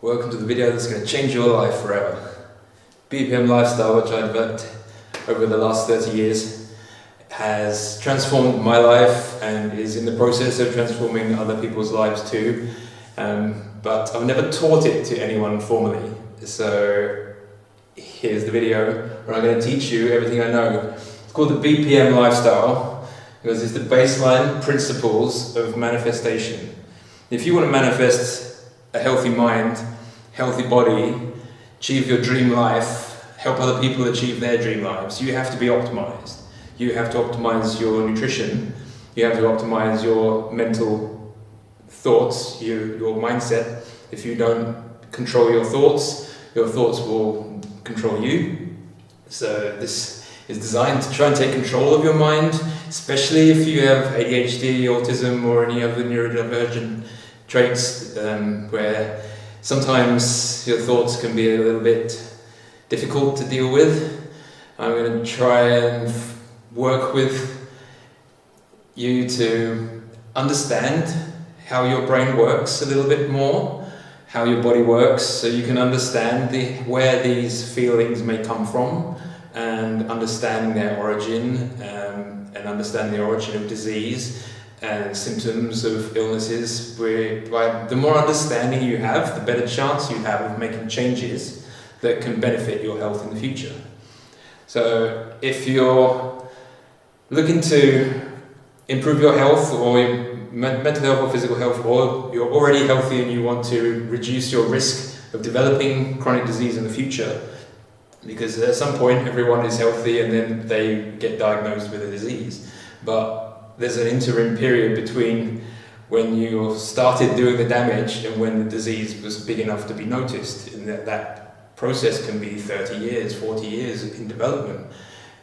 Welcome to the video that's going to change your life forever. BPM Lifestyle, which I developed over the last 30 years, has transformed my life and is in the process of transforming other people's lives too. But I've never taught it to anyone formally. So here's the video where I'm going to teach you everything I know. It's called the BPM Lifestyle because it's the baseline principles of manifestation. If you want to manifest a healthy mind, healthy body, achieve your dream life, help other people achieve their dream lives, you have to be optimized. You have to optimize your nutrition, you have to optimize your mental thoughts, your mindset. If you don't control your thoughts will control you. So this is designed to try and take control of your mind, especially if you have ADHD, autism, or any other neurodivergent traits where sometimes your thoughts can be a little bit difficult to deal with. I'm going to try and work with you to understand how your brain works a little bit more, how your body works, so you can understand where these feelings may come from, and understanding their origin, and understanding the origin of disease and symptoms of illnesses. By the more understanding you have, the better chance you have of making changes that can benefit your health in the future. So if you're looking to improve your health, or your mental health or physical health, or you're already healthy and you want to reduce your risk of developing chronic disease in the future, because at some point everyone is healthy and then they get diagnosed with a disease, but there's an interim period between when you started doing the damage and when the disease was big enough to be noticed, and that process can be 30 years, 40 years in development,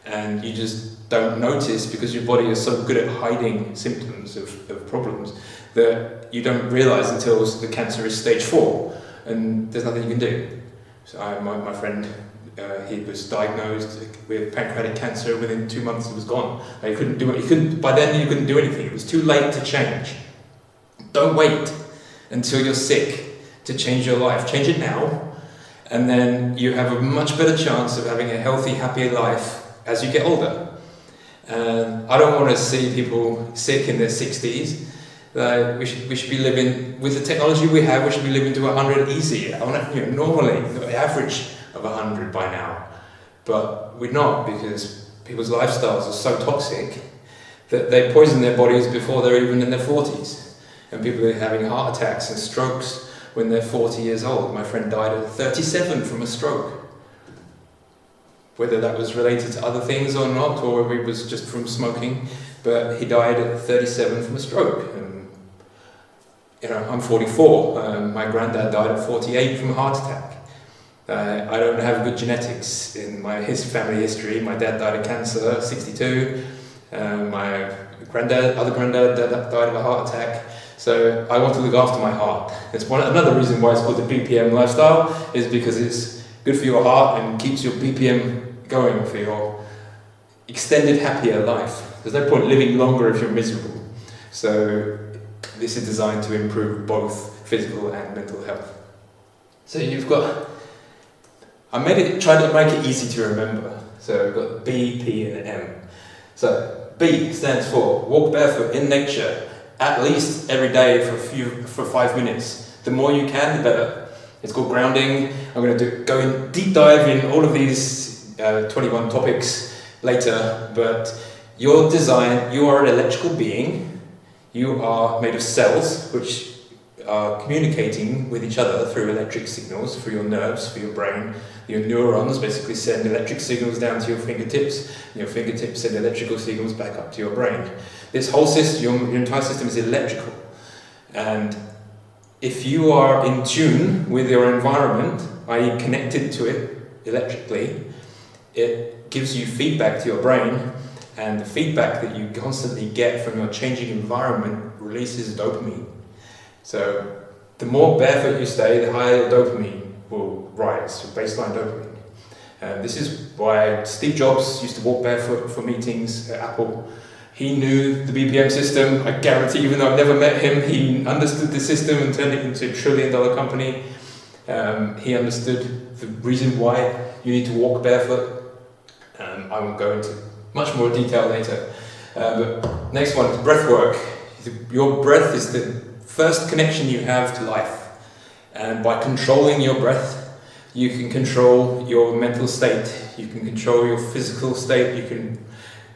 and you just don't notice because your body is so good at hiding symptoms of problems that you don't realize until the cancer is stage 4 and there's nothing you can do. So my friend, he was diagnosed with pancreatic cancer. Within 2 months it was gone. He couldn't do it. By then you couldn't do anything. It was too late to change. Don't wait until you're sick to change your life. Change it now, and then you have a much better chance of having a healthy, happier life as you get older. I don't want to see people sick in their 60s. We should be living, with the technology we have, we should be living to 100 easy. Normally, the average of 100 by now. But we're not, because people's lifestyles are so toxic that they poison their bodies before they're even in their 40s. And people are having heart attacks and strokes when they're 40 years old. My friend died at 37 from a stroke. Whether that was related to other things or not, or whether it was just from smoking, but he died at 37 from a stroke. I'm 44. My granddad died at 48 from a heart attack. I don't have good genetics in his family history. My dad died of cancer at 62. My other granddad died of a heart attack. So I want to look after my heart. It's another reason why it's called the BPM Lifestyle, is because it's good for your heart and keeps your BPM going for your extended, happier life. There's no point living longer if you're miserable. So this is designed to improve both physical and mental health. So I tried to make it easy to remember. So we've got B, P, and M. So B stands for walk barefoot in nature, at least every day for 5 minutes. The more you can, the better. It's called grounding. I'm going to go in deep dive in all of these 21 topics later, but you are an electrical being. You are made of cells which are communicating with each other through electric signals, through your nerves, through your brain. Your neurons basically send electric signals down to your fingertips, and your fingertips send electrical signals back up to your brain. This whole system, your entire system, is electrical. And if you are in tune with your environment, i.e. connected to it electrically, it gives you feedback to your brain, and the feedback that you constantly get from your changing environment releases dopamine. So the more barefoot you stay, the higher your dopamine will rise, your baseline dopamine. This is why Steve Jobs used to walk barefoot for meetings at Apple. He knew the BPM system. I guarantee, even though I've never met him, he understood the system and turned it into $1 trillion company. He understood the reason why you need to walk barefoot. I will go into much more detail later. But next one is breathwork. Your breath is the first connection you have to life. And by controlling your breath, you can control your mental state, you can control your physical state, you can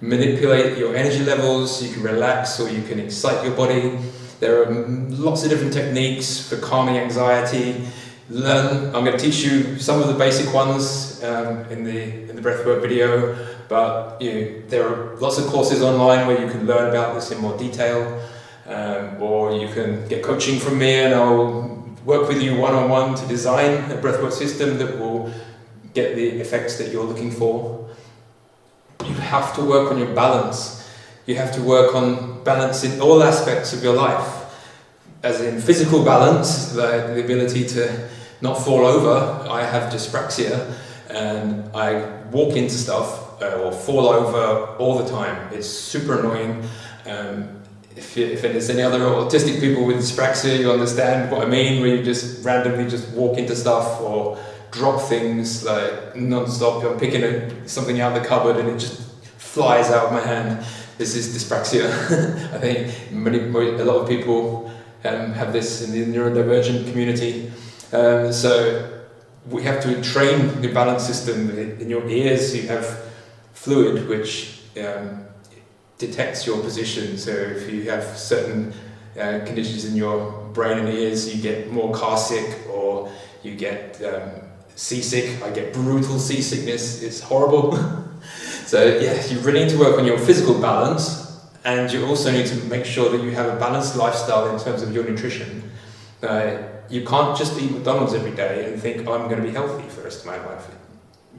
manipulate your energy levels, you can relax or you can excite your body. There are lots of different techniques for calming anxiety. I'm going to teach you some of the basic ones in the breathwork video, but there are lots of courses online where you can learn about this in more detail, or you can get coaching from me and I'll work with you one-on-one to design a breathwork system that will get the effects that you're looking for. You have to work on your balance. You have to work on balance in all aspects of your life. As in physical balance, the ability to not fall over. I have dyspraxia and I walk into stuff or fall over all the time. It's super annoying. If there's any other autistic people with dyspraxia, you understand what I mean, where you just randomly just walk into stuff or drop things like non-stop. I'm picking something out of the cupboard and it just flies out of my hand. This is dyspraxia. I think a lot of people have this in the neurodivergent community. So we have to train the balance system. In your ears you have fluid which detects your position. So if you have certain conditions in your brain and ears, you get more car sick or you get seasick. I get brutal seasickness. It's horrible. So yeah, you really need to work on your physical balance, and you also need to make sure that you have a balanced lifestyle in terms of your nutrition. You can't just eat McDonald's every day and think, I'm going to be healthy for the rest of my life.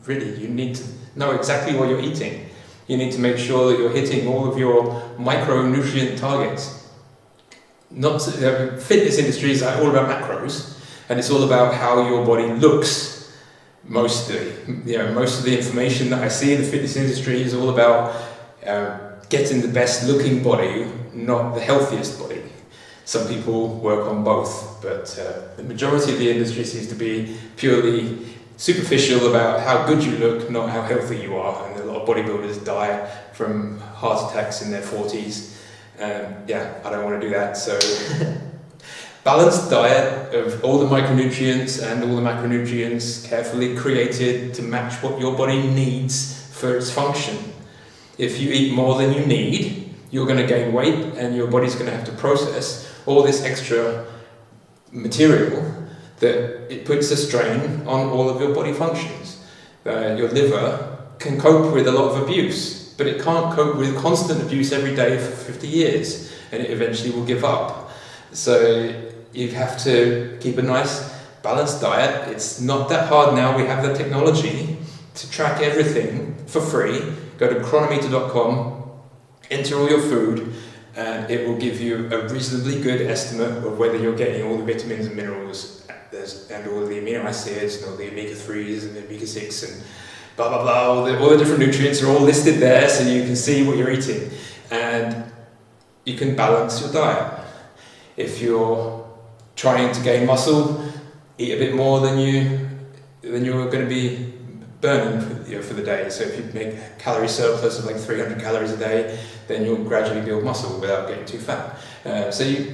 Really, you need to know exactly what you're eating. You need to make sure that you're hitting all of your micronutrient targets. Fitness industry is all about macros, and it's all about how your body looks. Most of the information that I see in the fitness industry is all about getting the best looking body, not the healthiest body. Some people work on both, but the majority of the industry seems to be purely superficial about how good you look, not how healthy you are. And a lot of bodybuilders die from heart attacks in their 40s. I don't want to do that. So balanced diet of all the micronutrients and all the macronutrients carefully created to match what your body needs for its function. If you eat more than you need, you're going to gain weight and your body's going to have to process all this extra material that it puts a strain on all of your body functions. Your liver can cope with a lot of abuse, but it can't cope with constant abuse every day for 50 years, and it eventually will give up. So you have to keep a nice balanced diet. It's not that hard now. We have the technology to track everything for free. Go to chronometer.com, enter all your food, and it will give you a reasonably good estimate of whether you're getting all the vitamins and minerals and all the amino acids and all the omega-3s and the omega-6 and blah blah blah. All the different nutrients are all listed there, so you can see what you're eating, and you can balance your diet. If you're trying to gain muscle, eat a bit more than you're going to be burning for the day. So if you make a calorie surplus of like 300 calories a day, then you'll gradually build muscle without getting too fat.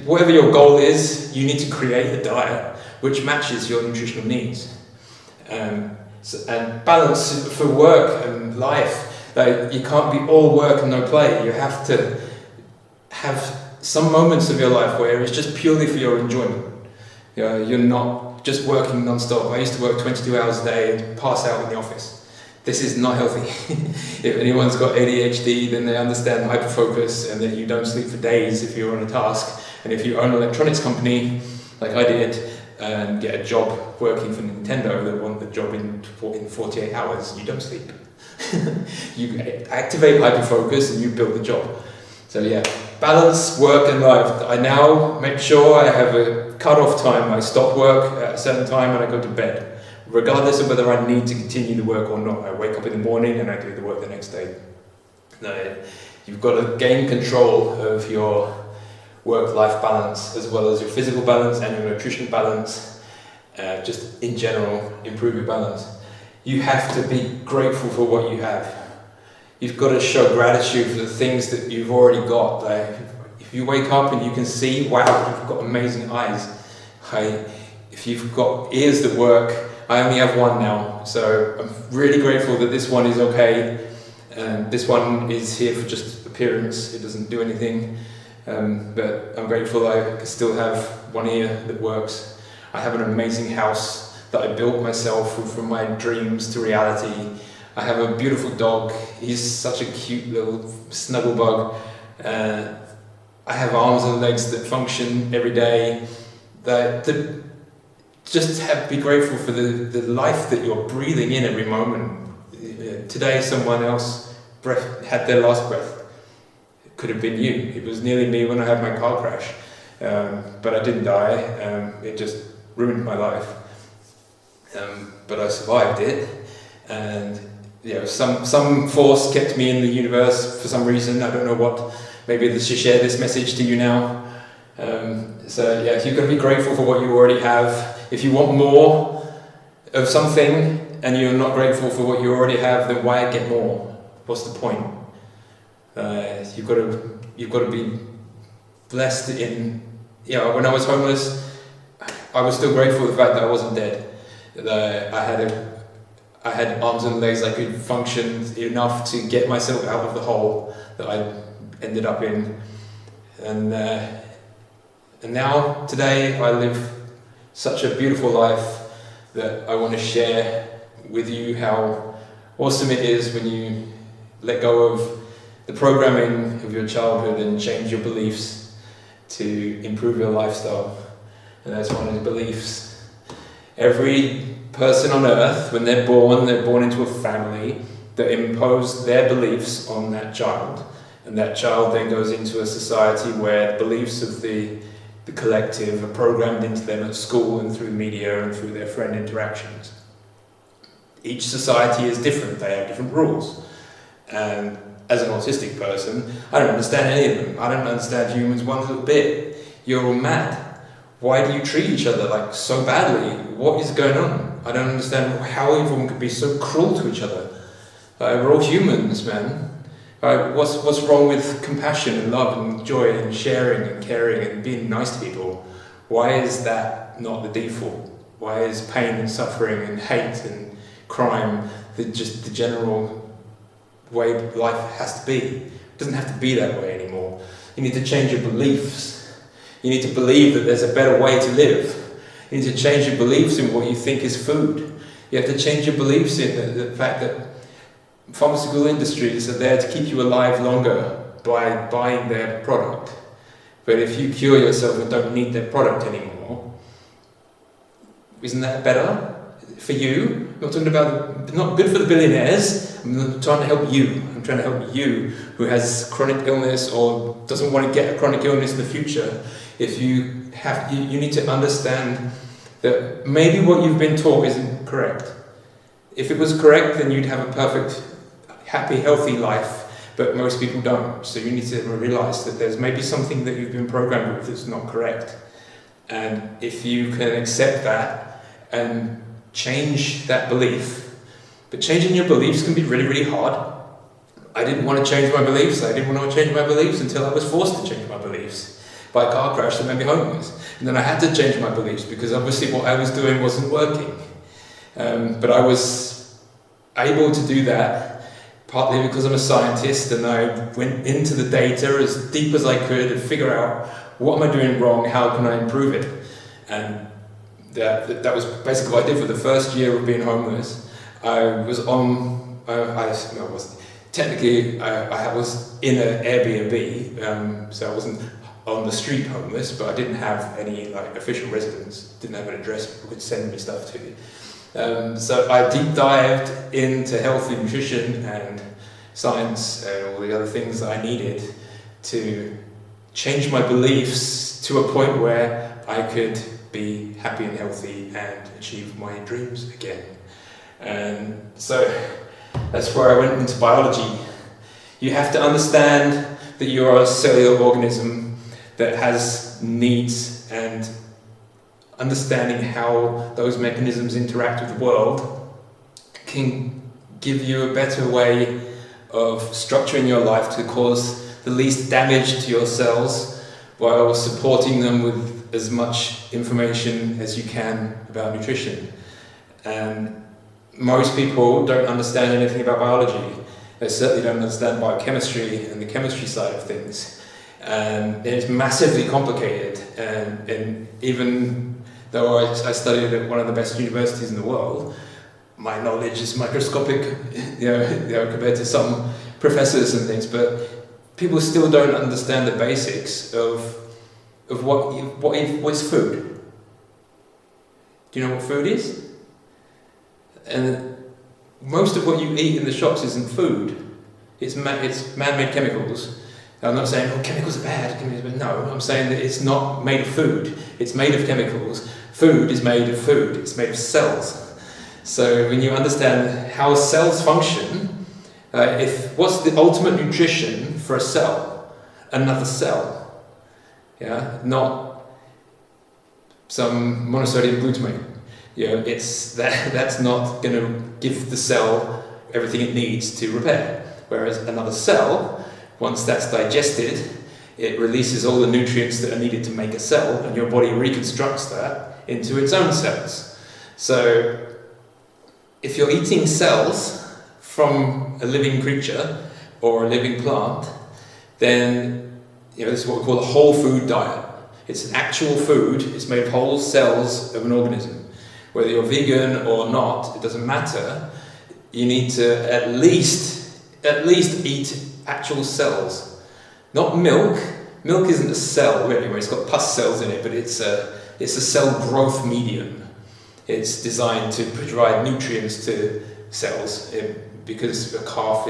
Whatever your goal is, you need to create a diet which matches your nutritional needs. And balance for work and life. You can't be all work and no play. You have to have some moments of your life where it's just purely for your enjoyment. You're not just working non-stop. I used to work 22 hours a day and pass out in the office. This is not healthy. If anyone's got ADHD, then they understand hyperfocus and that you don't sleep for days if you're on a task. And if you own an electronics company, like I did, and get a job working for Nintendo that want the job in 48 hours, you don't sleep. You activate hyperfocus and you build the job. So yeah, balance work and life. I now make sure I have a cut-off time. I stop work at a certain time and I go to bed, regardless of whether I need to continue the work or not. I wake up in the morning and I do the work the next day. You've got to gain control of your work-life balance as well as your physical balance and your nutrition balance. just in general, improve your balance. You have to be grateful for what you have. You've got to show gratitude for the things that you've already got. Like, if you wake up and you can see, wow, you've got amazing eyes. If you've got ears that work, I only have one now, so I'm really grateful that this one is okay. This one is here for just appearance, it doesn't do anything. But I'm grateful I can still have one ear that works. I have an amazing house that I built myself from my dreams to reality. I have a beautiful dog. He's such a cute little snuggle bug. I have arms and legs that function every day. Be grateful for the life that you're breathing in every moment. Today someone else had their last breath. It could have been you. It was nearly me when I had my car crash. But I didn't die. It just ruined my life. But I survived it. And some force kept me in the universe for some reason. I don't know what. Maybe I should share this message to you now. If you've got to be grateful for what you already have. If you want more of something and you're not grateful for what you already have, then why get more? What's the point? You've got to be blessed in. When I was homeless, I was still grateful for the fact that I wasn't dead. That I had arms and legs. I could function enough to get myself out of the hole that I ended up in. And now, today, I live such a beautiful life that I want to share with you how awesome it is when you let go of the programming of your childhood and change your beliefs to improve your lifestyle. And that's one of the beliefs. Every person on earth, when they're born into a family that impose their beliefs on that child. And that child then goes into a society where the beliefs of the collective are programmed into them at school and through media and through their friend interactions. Each society is different, they have different rules. And as an autistic person, I don't understand any of them. I don't understand humans one little bit. You're all mad. Why do you treat each other like so badly? What is going on? I don't understand how everyone could be so cruel to each other. We're all humans, man. What's wrong with compassion and love and joy and sharing and caring and being nice to people? Why is that not the default? Why is pain and suffering and hate and crime just the general way life has to be? It doesn't have to be that way anymore. You need to change your beliefs. You need to believe that there's a better way to live. You need to change your beliefs in what you think is food. You have to change your beliefs in the fact that pharmaceutical industries are there to keep you alive longer by buying their product. But if you cure yourself and don't need their product anymore, isn't that better for you? I'm not talking about, not good for the billionaires. I'm trying to help you. I'm trying to help you who has chronic illness or doesn't want to get a chronic illness in the future. If you need to understand that maybe what you've been taught isn't correct. If it was correct, then you'd have a perfect, happy, healthy life, but most people don't. So you need to realize that there's maybe something that you've been programmed with that's not correct. And if you can accept that and change that belief, but changing your beliefs can be really, really hard. I didn't want to change my beliefs. I didn't want to change my beliefs until I was forced to change my beliefs by a car crash that made me homeless. And then I had to change my beliefs because obviously what I was doing wasn't working. But I was able to do that partly because I'm a scientist and I went into the data as deep as I could and figure out what am I doing wrong, how can I improve it. And that was basically what I did for the first year of being homeless. I was in an Airbnb, so I wasn't on the street homeless, but I didn't have any official residence, didn't have an address people could send me stuff to. So I deep dived into healthy nutrition and science and all the other things that I needed to change my beliefs to a point where I could be happy and healthy and achieve my dreams again. And so that's where I went into biology. You have to understand that you are a cellular organism that has needs, and understanding how those mechanisms interact with the world can give you a better way of structuring your life to cause the least damage to your cells while supporting them with as much information as you can about nutrition. And most people don't understand anything about biology. They certainly don't understand biochemistry and the chemistry side of things. And it's massively complicated. And even though I studied at one of the best universities in the world, my knowledge is microscopic, compared to some professors and things. But people still don't understand the basics of what is food. Do you know what food is? And most of what you eat in the shops isn't food. It's man-made chemicals. I'm not saying, chemicals are bad. No, I'm saying that it's not made of food. It's made of chemicals. Food is made of food. It's made of cells. So when you understand how cells function, what's the ultimate nutrition for a cell? Another cell. Yeah, not some monosodium glutamate. That's not going to give the cell everything it needs to repair. Whereas another cell, once that's digested, it releases all the nutrients that are needed to make a cell, and your body reconstructs that into its own cells. So if you're eating cells from a living creature or a living plant, then this is what we call a whole food diet. It's an actual food. It's made of whole cells of an organism. Whether you're vegan or not, it doesn't matter. You need to at least eat actual cells. Not milk. Milk isn't a cell really, where it's got pus cells in it, but it's a cell growth medium. It's designed to provide nutrients to cells because a calf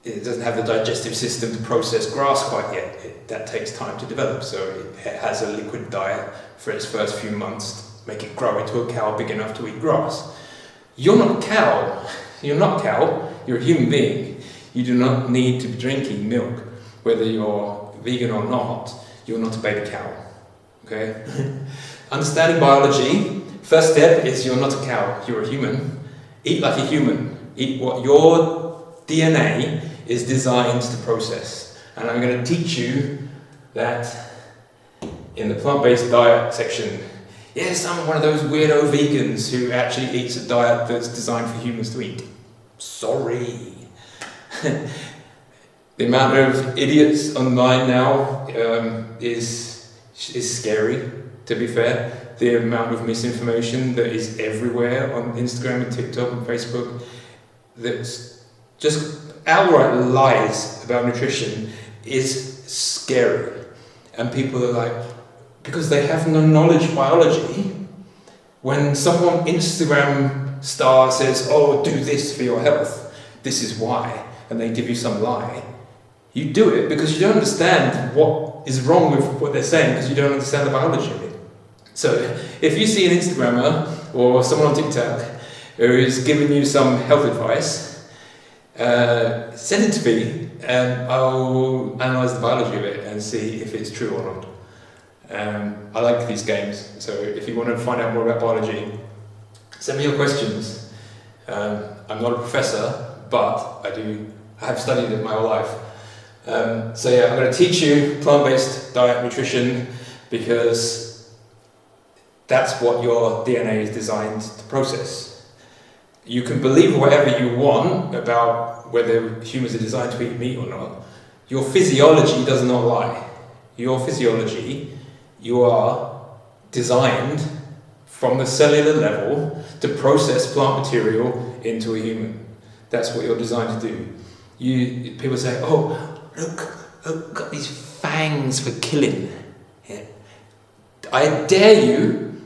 it doesn't have the digestive system to process grass quite yet. That takes time to develop, so it has a liquid diet for its first few months. Make it grow into a cow big enough to eat grass. You're not a cow. You're not a cow. You're a human being. You do not need to be drinking milk. Whether you're vegan or not, you're not a baby cow. Okay? Understanding biology, first step is you're not a cow. You're a human. Eat like a human. Eat what your DNA is designed to process. And I'm going to teach you that in the plant-based diet section. Yes, I'm one of those weirdo vegans who actually eats a diet that's designed for humans to eat. Sorry. The amount of idiots online now is scary, to be fair. The amount of misinformation that is everywhere on Instagram and TikTok and Facebook that's just outright lies about nutrition is scary. And people are like, because they have no knowledge of biology, when someone Instagram star says, do this for your health, this is why, and they give you some lie, you do it because you don't understand what is wrong with what they're saying, because you don't understand the biology of it. So if you see an Instagrammer or someone on TikTok who is giving you some health advice, send it to me and I'll analyse the biology of it and see if it's true or not. I like these games, so if you want to find out more about biology, send me your questions. I'm not a professor, but I have studied it my whole life. I'm going to teach you plant-based diet nutrition because that's what your DNA is designed to process. You can believe whatever you want about whether humans are designed to eat meat or not. Your physiology does not lie. Your physiology, you are designed from the cellular level to process plant material into a human. That's what you're designed to do. People say, look, got these fangs for killing. Yeah. I dare you,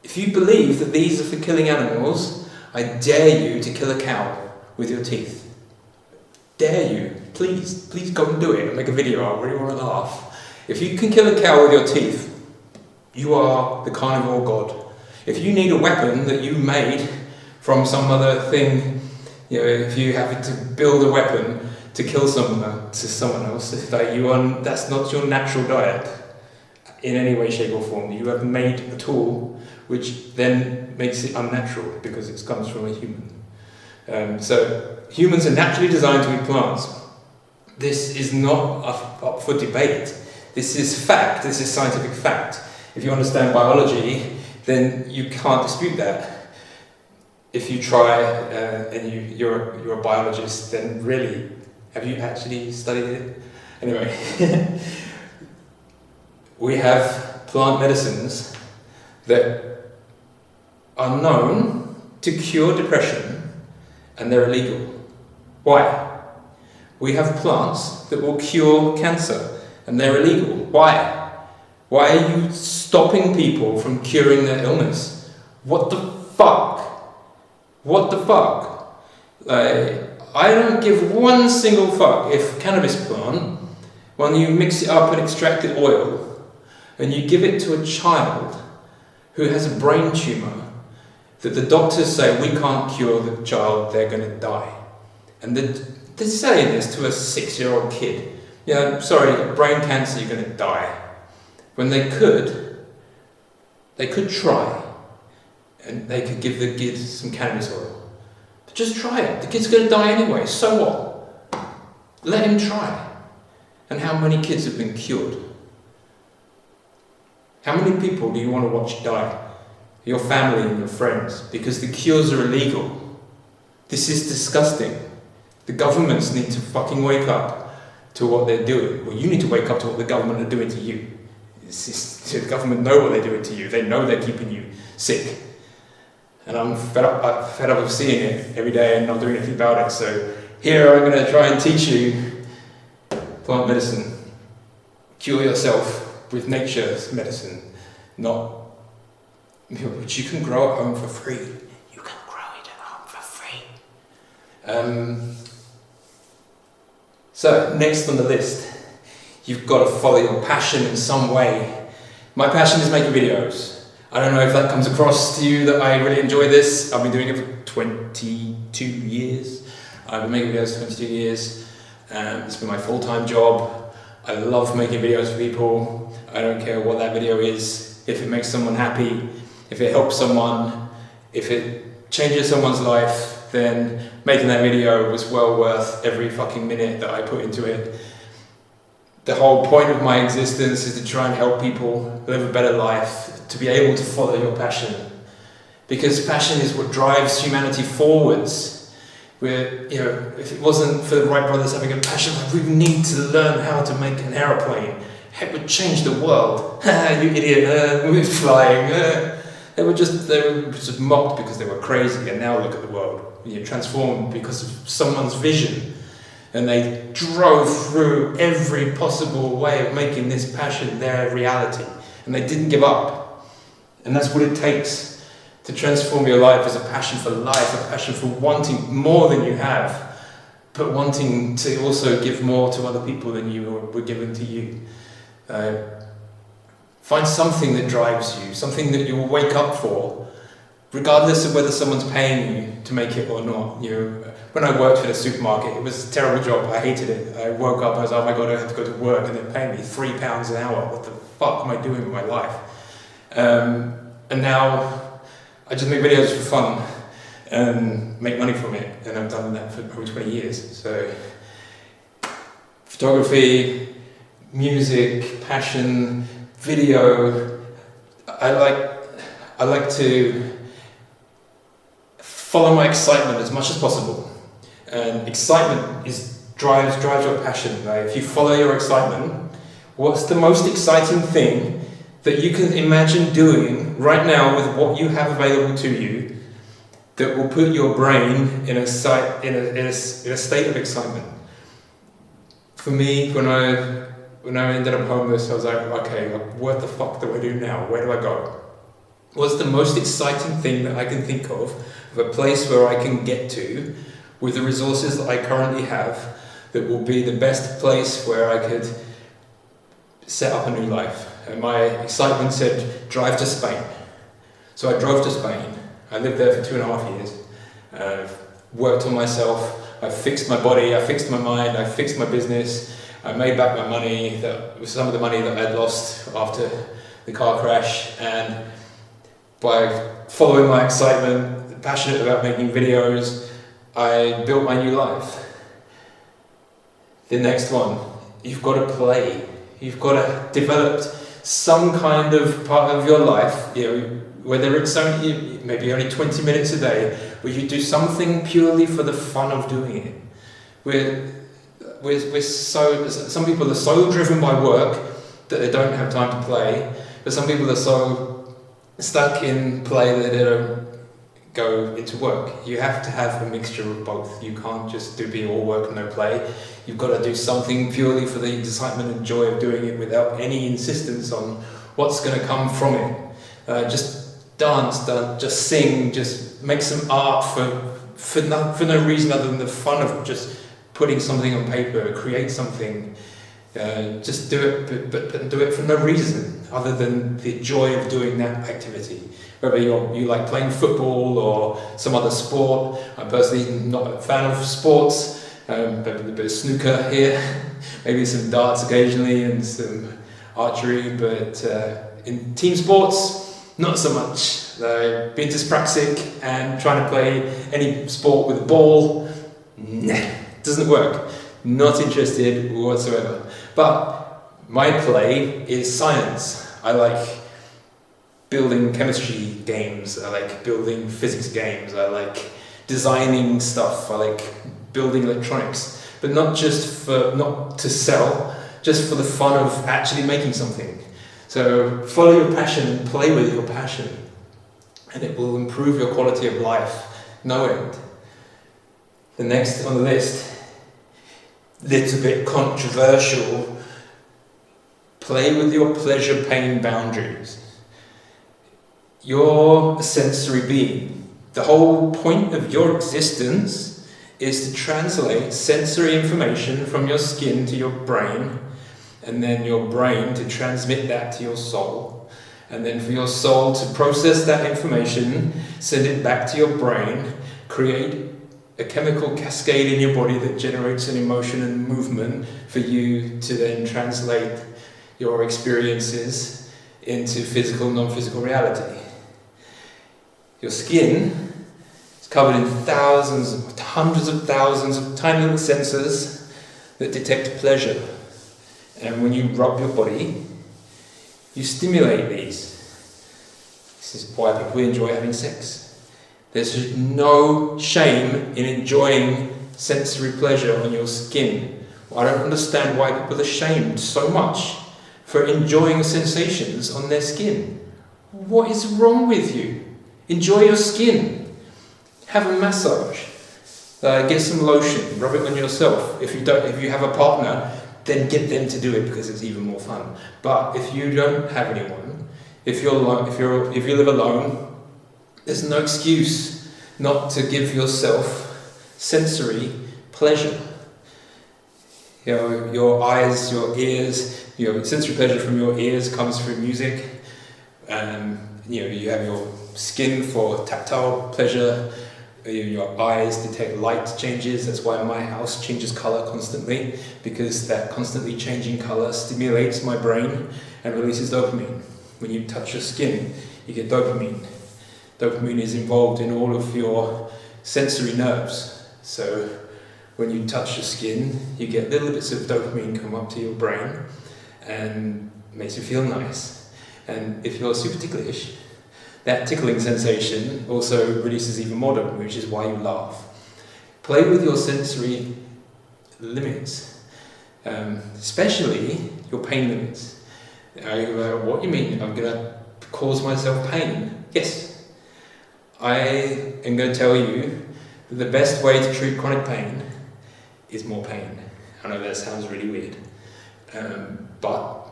if you believe that these are for killing animals, I dare you to kill a cow with your teeth. Dare you. Please go and do it and make a video. I really want to laugh. If you can kill a cow with your teeth, you are the carnivore god. If you need a weapon that you made from some other thing, if you have to build a weapon to kill someone else, that's not your natural diet. in any way, shape or form. You have made a tool which then makes it unnatural because it comes from a human. So humans are naturally designed to eat plants. This is not up for debate. This is fact. This is scientific fact. If you understand biology, then you can't dispute that. If you try and you're a biologist, then really, have you actually studied it? Anyway, we have plant medicines that are known to cure depression, and they're illegal. Why? We have plants that will cure cancer, and they're illegal. Why? Why are you stopping people from curing their illness? What the fuck? What the fuck? I don't give one single fuck if cannabis plant, when you mix it up and extract the oil, and you give it to a child who has a brain tumour, that the doctors say we can't cure the child, they're going to die. And they're saying this to a 6-year-old kid. Yeah, sorry, you've got brain cancer, you're going to die. When they could try, and they could give the kid some cannabis oil. But just try it. The kid's going to die anyway, so what? Let him try. And how many kids have been cured? How many people do you want to watch die? Your family and your friends, because the cures are illegal. This is disgusting. The governments need to fucking wake up to what they're doing. Well, you need to wake up to what the government are doing to you. The government know what they're doing to you. They know they're keeping you sick. And I'm fed up of seeing it every day and not doing anything about it. So here I'm going to try and teach you plant medicine. Cure yourself with nature's medicine, not which you can grow at home for free. You can grow it at home for free. So next on the list, you've got to follow your passion in some way. My passion is making videos. I don't know if that comes across to you that I really enjoy this. I've been doing it for 22 years. I've been making videos for 22 years. It's been my full-time job. I love making videos for people. I don't care what that video is. If it makes someone happy, if it helps someone, if it changes someone's life, then making that video was well worth every fucking minute that I put into it. The whole point of my existence is to try and help people live a better life, to be able to follow your passion. Because passion is what drives humanity forwards. If it wasn't for the Wright brothers having a passion, like we need to learn how to make an aeroplane. It would change the world. You idiot, we're flying. They were just mocked because they were crazy, and now look at the world. You're transformed because of someone's vision. And they drove through every possible way of making this passion their reality. And they didn't give up. And that's what it takes to transform your life, as a passion for life, a passion for wanting more than you have, but wanting to also give more to other people than you were given to you. Find something that drives you, something that you'll wake up for, regardless of whether someone's paying you to make it or not. When I worked for a supermarket, it was a terrible job. I hated it. I woke up, I was like, oh my god, I have to go to work, and they're paying me £3 an hour. What the fuck am I doing with my life? And now I just make videos for fun and make money from it, and I've done that for over 20 years. So photography, music, passion, video. I like to follow my excitement as much as possible. And excitement drives your passion. Right? If you follow your excitement, what's the most exciting thing that you can imagine doing right now with what you have available to you that will put your brain in a state of excitement? For me, when I ended up homeless, I was like, okay, what the fuck do I do now? Where do I go? What's the most exciting thing that I can think of a place where I can get to with the resources that I currently have that will be the best place where I could set up a new life? And my excitement said, drive to Spain. So I drove to Spain. I lived there for 2.5 years. I've worked on myself. I've fixed my body. I fixed my mind. I fixed my business. I made back my money, some of the money that I'd lost after the car crash, and by following my excitement, passionate about making videos, I built my new life. The next one, you've got to play. You've got to develop some kind of part of your life, whether it's only maybe only 20 minutes a day, where you do something purely for the fun of doing it. Some people are so driven by work that they don't have time to play, but some people are so stuck in play that they don't go into work. You have to have a mixture of both. You can't just be all work and no play. You've got to do something purely for the excitement and joy of doing it without any insistence on what's going to come from it. Just dance, just sing, just make some art for no reason other than the fun of just putting something on paper, create something. Just do it, but do it for no reason other than the joy of doing that activity. Whether you like playing football or some other sport. I'm personally not a fan of sports, maybe a bit of snooker here, maybe some darts occasionally and some archery, but in team sports, not so much. Being dyspraxic and trying to play any sport with a ball, doesn't work. Not interested whatsoever. But my play is science. I like building chemistry games. I like building physics games. I like designing stuff. I like building electronics. But not to sell, just for the fun of actually making something. So follow your passion, play with your passion, and it will improve your quality of life, no end. The next on the list, little bit controversial, play with your pleasure-pain boundaries. You're a sensory being. The whole point of your existence is to translate sensory information from your skin to your brain, and then your brain to transmit that to your soul, and then for your soul to process that information, send it back to your brain, create a chemical cascade in your body that generates an emotion and movement for you to then translate your experiences into physical, non-physical reality. Your skin is covered in hundreds of thousands of tiny little sensors that detect pleasure. And when you rub your body, you stimulate these. This is why people enjoy having sex. There's no shame in enjoying sensory pleasure on your skin. I don't understand why people are shamed so much for enjoying sensations on their skin. What is wrong with you? Enjoy your skin. Have a massage. Get some lotion. Rub it on yourself. If you have a partner, then get them to do it because it's even more fun. But if you don't have anyone, if you live alone, there's no excuse not to give yourself sensory pleasure. Your eyes, your ears, sensory pleasure from your ears comes through music. You have your skin for tactile pleasure. Your eyes detect light changes. That's why my house changes colour constantly, because that constantly changing colour stimulates my brain and releases dopamine. When you touch your skin, you get dopamine. Dopamine is involved in all of your sensory nerves. So when you touch your skin, you get little bits of dopamine come up to your brain and makes you feel nice. And if you're super ticklish, that tickling sensation also releases even more dopamine, which is why you laugh. Play with your sensory limits, especially your pain limits. What do you mean? I'm going to cause myself pain? Yes. I am going to tell you that the best way to treat chronic pain is more pain. I know that sounds really weird, but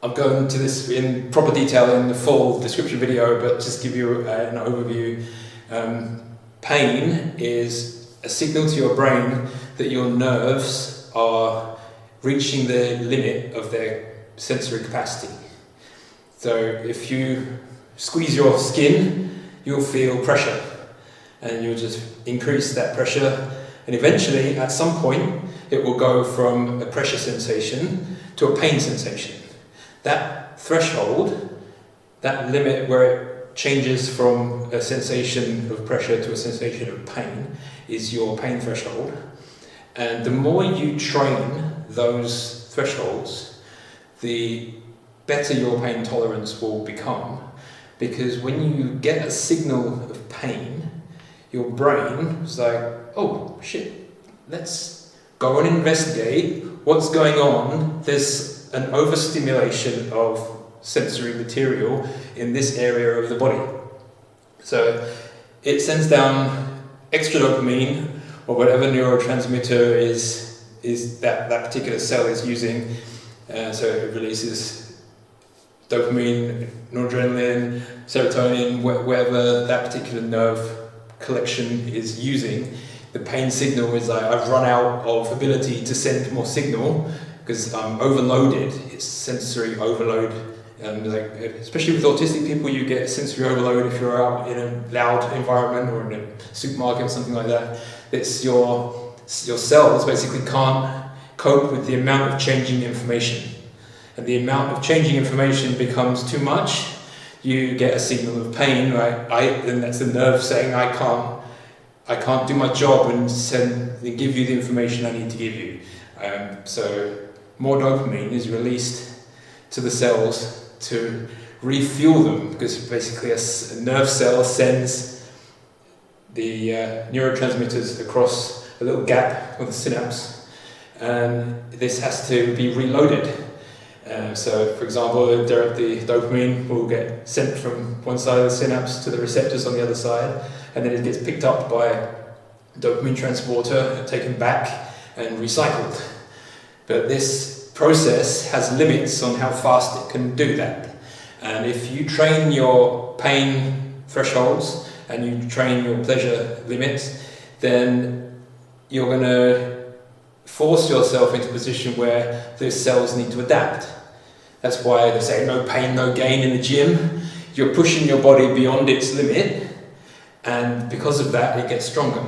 I'll go into this in proper detail in the full description video, but just give you an overview. Pain is a signal to your brain that your nerves are reaching the limit of their sensory capacity. So if you squeeze your skin, you'll feel pressure, and you'll just increase that pressure, And eventually, at some point, it will go from a pressure sensation to a pain sensation. That threshold, that limit where it changes from a sensation of pressure to a sensation of pain, is your pain threshold. And the more you train those thresholds, the better your pain tolerance will become. Because when you get a signal of pain, your brain is like, oh shit, let's go and investigate what's going on. There's an overstimulation of sensory material in this area of the body. So it sends down extra dopamine or whatever neurotransmitter is that particular cell is using. So it releases dopamine, noradrenaline, serotonin, whatever that particular nerve collection is using. The pain signal is like, I've run out of ability to send more signal because I'm overloaded. It's sensory overload. Like, especially with autistic people, you get sensory overload if you're out in a loud environment or in a supermarket or something like that. It's your cells basically can't cope with the amount of changing information. And the amount of changing information becomes too much, you get a signal of pain, right? And that's the nerve saying, I can't do my job and give you the information I need to give you. So more dopamine is released to the cells to refuel them, because basically a nerve cell sends the neurotransmitters across a little gap with a synapse, and this has to be reloaded. So, for example, the dopamine will get sent from one side of the synapse to the receptors on the other side, and then it gets picked up by a dopamine transporter, taken back and recycled. But this process has limits on how fast it can do that. And if you train your pain thresholds and you train your pleasure limits, then you're going to force yourself into a position where those cells need to adapt. That's why they say no pain, no gain in the gym. You're pushing your body beyond its limit, and because of that, it gets stronger.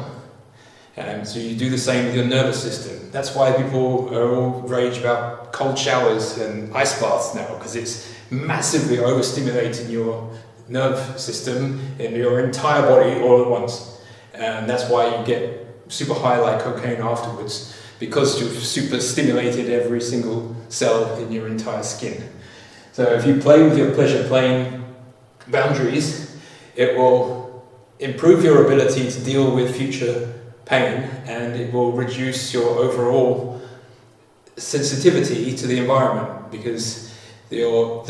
So you do the same with your nervous system. That's why people are all rage about cold showers and ice baths now, because it's massively overstimulating your nerve system in your entire body all at once. And that's why you get super high like cocaine afterwards, because you've super stimulated every single cell in your entire skin. So if you play with your pleasure playing boundaries, it will improve your ability to deal with future pain, and it will reduce your overall sensitivity to the environment, because the lower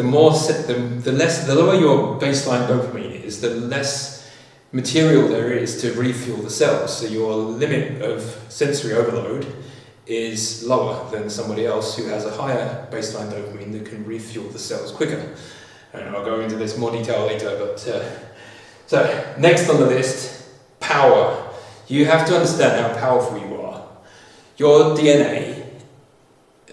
your baseline dopamine is, the less material there is to refuel the cells. So your limit of sensory overload is lower than somebody else who has a higher baseline dopamine that can refuel the cells quicker. And I'll go into this more detail later, but so next on the list, power. You have to understand how powerful you are. Your DNA,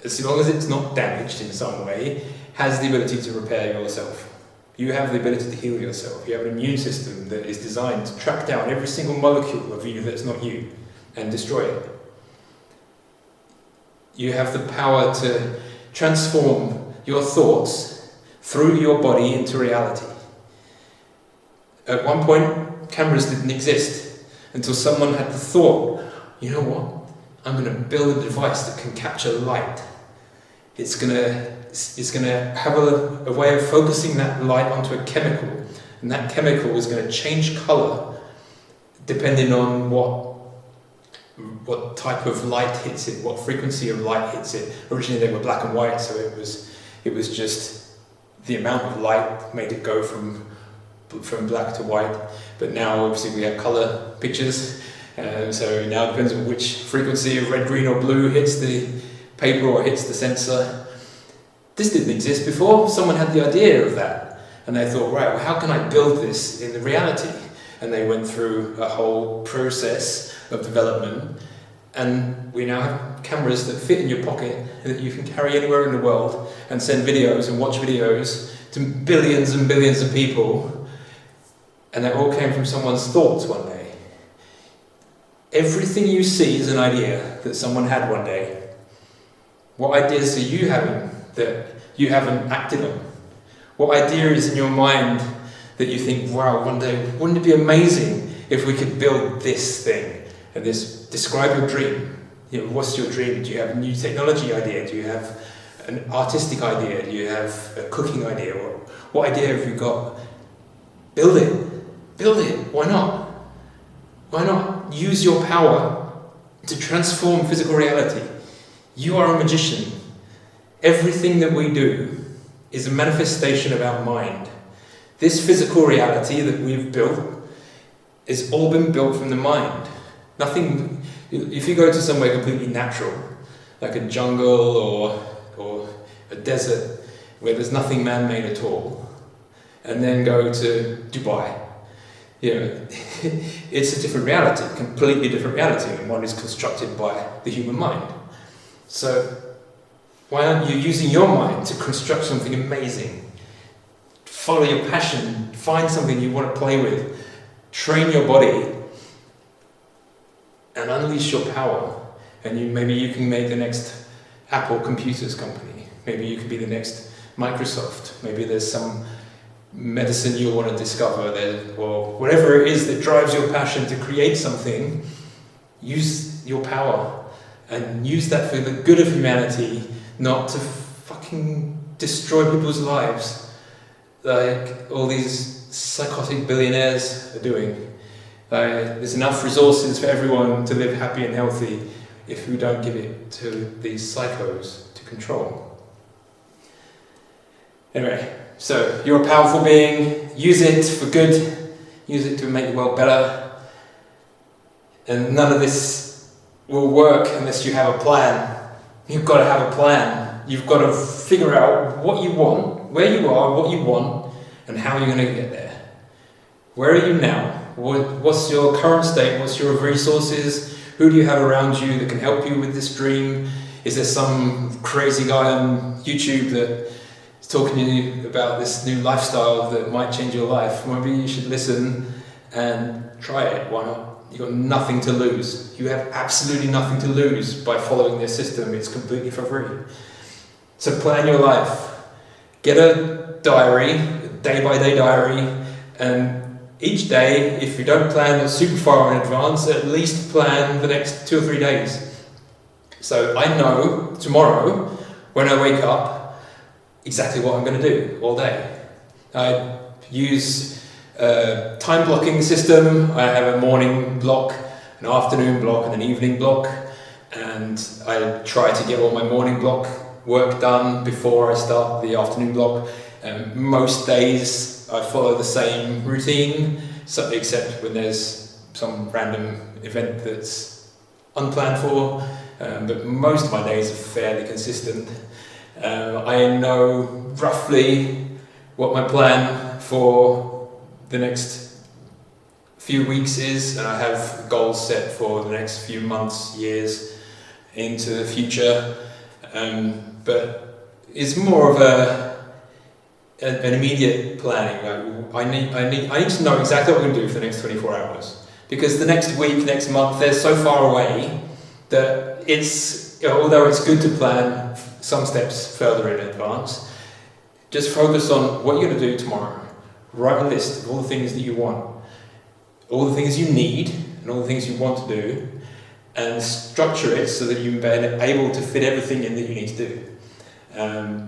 as long as it's not damaged in some way, has the ability to repair yourself. You have the ability to heal yourself. You have an immune system that is designed to track down every single molecule of you that's not you and destroy it. You have the power to transform your thoughts through your body into reality. At one point, cameras didn't exist until someone had the thought, you know what, I'm going to build a device that can capture light. It's going to have a way of focusing that light onto a chemical, and that chemical is going to change colour depending on what type of light hits it, what frequency of light hits it. Originally they were black and white, so it was just the amount of light made it go from black to white. But now obviously we have colour pictures, so now it depends on which frequency of red, green or blue hits the paper or hits the sensor. This didn't exist before. Someone had the idea of that, and they thought, right, well, how can I build this in reality? And they went through a whole process of development, and we now have cameras that fit in your pocket that you can carry anywhere in the world and send videos and watch videos to billions and billions of people, and that all came from someone's thoughts one day. Everything you see is an idea that someone had one day. What ideas are you having that you haven't acted on? What idea is in your mind that you think, wow, one day, wouldn't it be amazing if we could build this thing? And this, describe your dream. You know, what's your dream? Do you have a new technology idea? Do you have an artistic idea? Do you have a cooking idea? What idea have you got? Build it. Build it. Why not? Why not use your power to transform physical reality? You are a magician. Everything that we do is a manifestation of our mind. This physical reality that we've built has all been built from the mind. Nothing. If you go to somewhere completely natural, like a jungle or a desert where there's nothing man-made at all, and then go to Dubai, you know, it's a different reality, completely different reality, and one is constructed by the human mind. So why aren't you using your mind to construct something amazing? Follow your passion, find something you want to play with, train your body, and unleash your power. And maybe you can make the next Apple computers company. Maybe you could be the next Microsoft. Maybe there's some medicine you'll want to discover there, or whatever it is that drives your passion to create something. Use your power and use that for the good of humanity, not to fucking destroy people's lives like all these psychotic billionaires are doing. There's enough resources for everyone to live happy and healthy if we don't give it to these psychos to control. Anyway, so you're a powerful being, use it for good, use it to make the world better, and none of this will work unless you have a plan. You've got to have a plan. You've got to figure out what you want, where you are, what you want, and how you're going to get there. Where are you now? What's your current state? What's your resources? Who do you have around you that can help you with this dream? Is there some crazy guy on YouTube that is talking to you about this new lifestyle that might change your life? Maybe you should listen and try it. Why not? You've got nothing to lose. You have absolutely nothing to lose by following this system. It's completely for free. So plan your life. Get a diary, a day-by-day diary, and each day, if you don't plan it super far in advance, at least plan the next 2 or 3 days. So I know tomorrow, when I wake up, exactly what I'm going to do all day. I use a time blocking system. I have a morning block, an afternoon block, and an evening block. And I try to get all my morning block work done before I start the afternoon block. Most days I follow the same routine, so, except when there's some random event that's unplanned for, but most of my days are fairly consistent. I know roughly what my plan for the next few weeks is, and I have goals set for the next few months, years into the future, but it's more of an immediate planning. Like I need to know exactly what I'm going to do for the next 24 hours, because the next week, next month, they're so far away that it's, although it's good to plan some steps further in advance, just focus on what you're going to do tomorrow. Write a list of all the things that you want, all the things you need, and all the things you want to do, and structure it so that you're able to fit everything in that you need to do.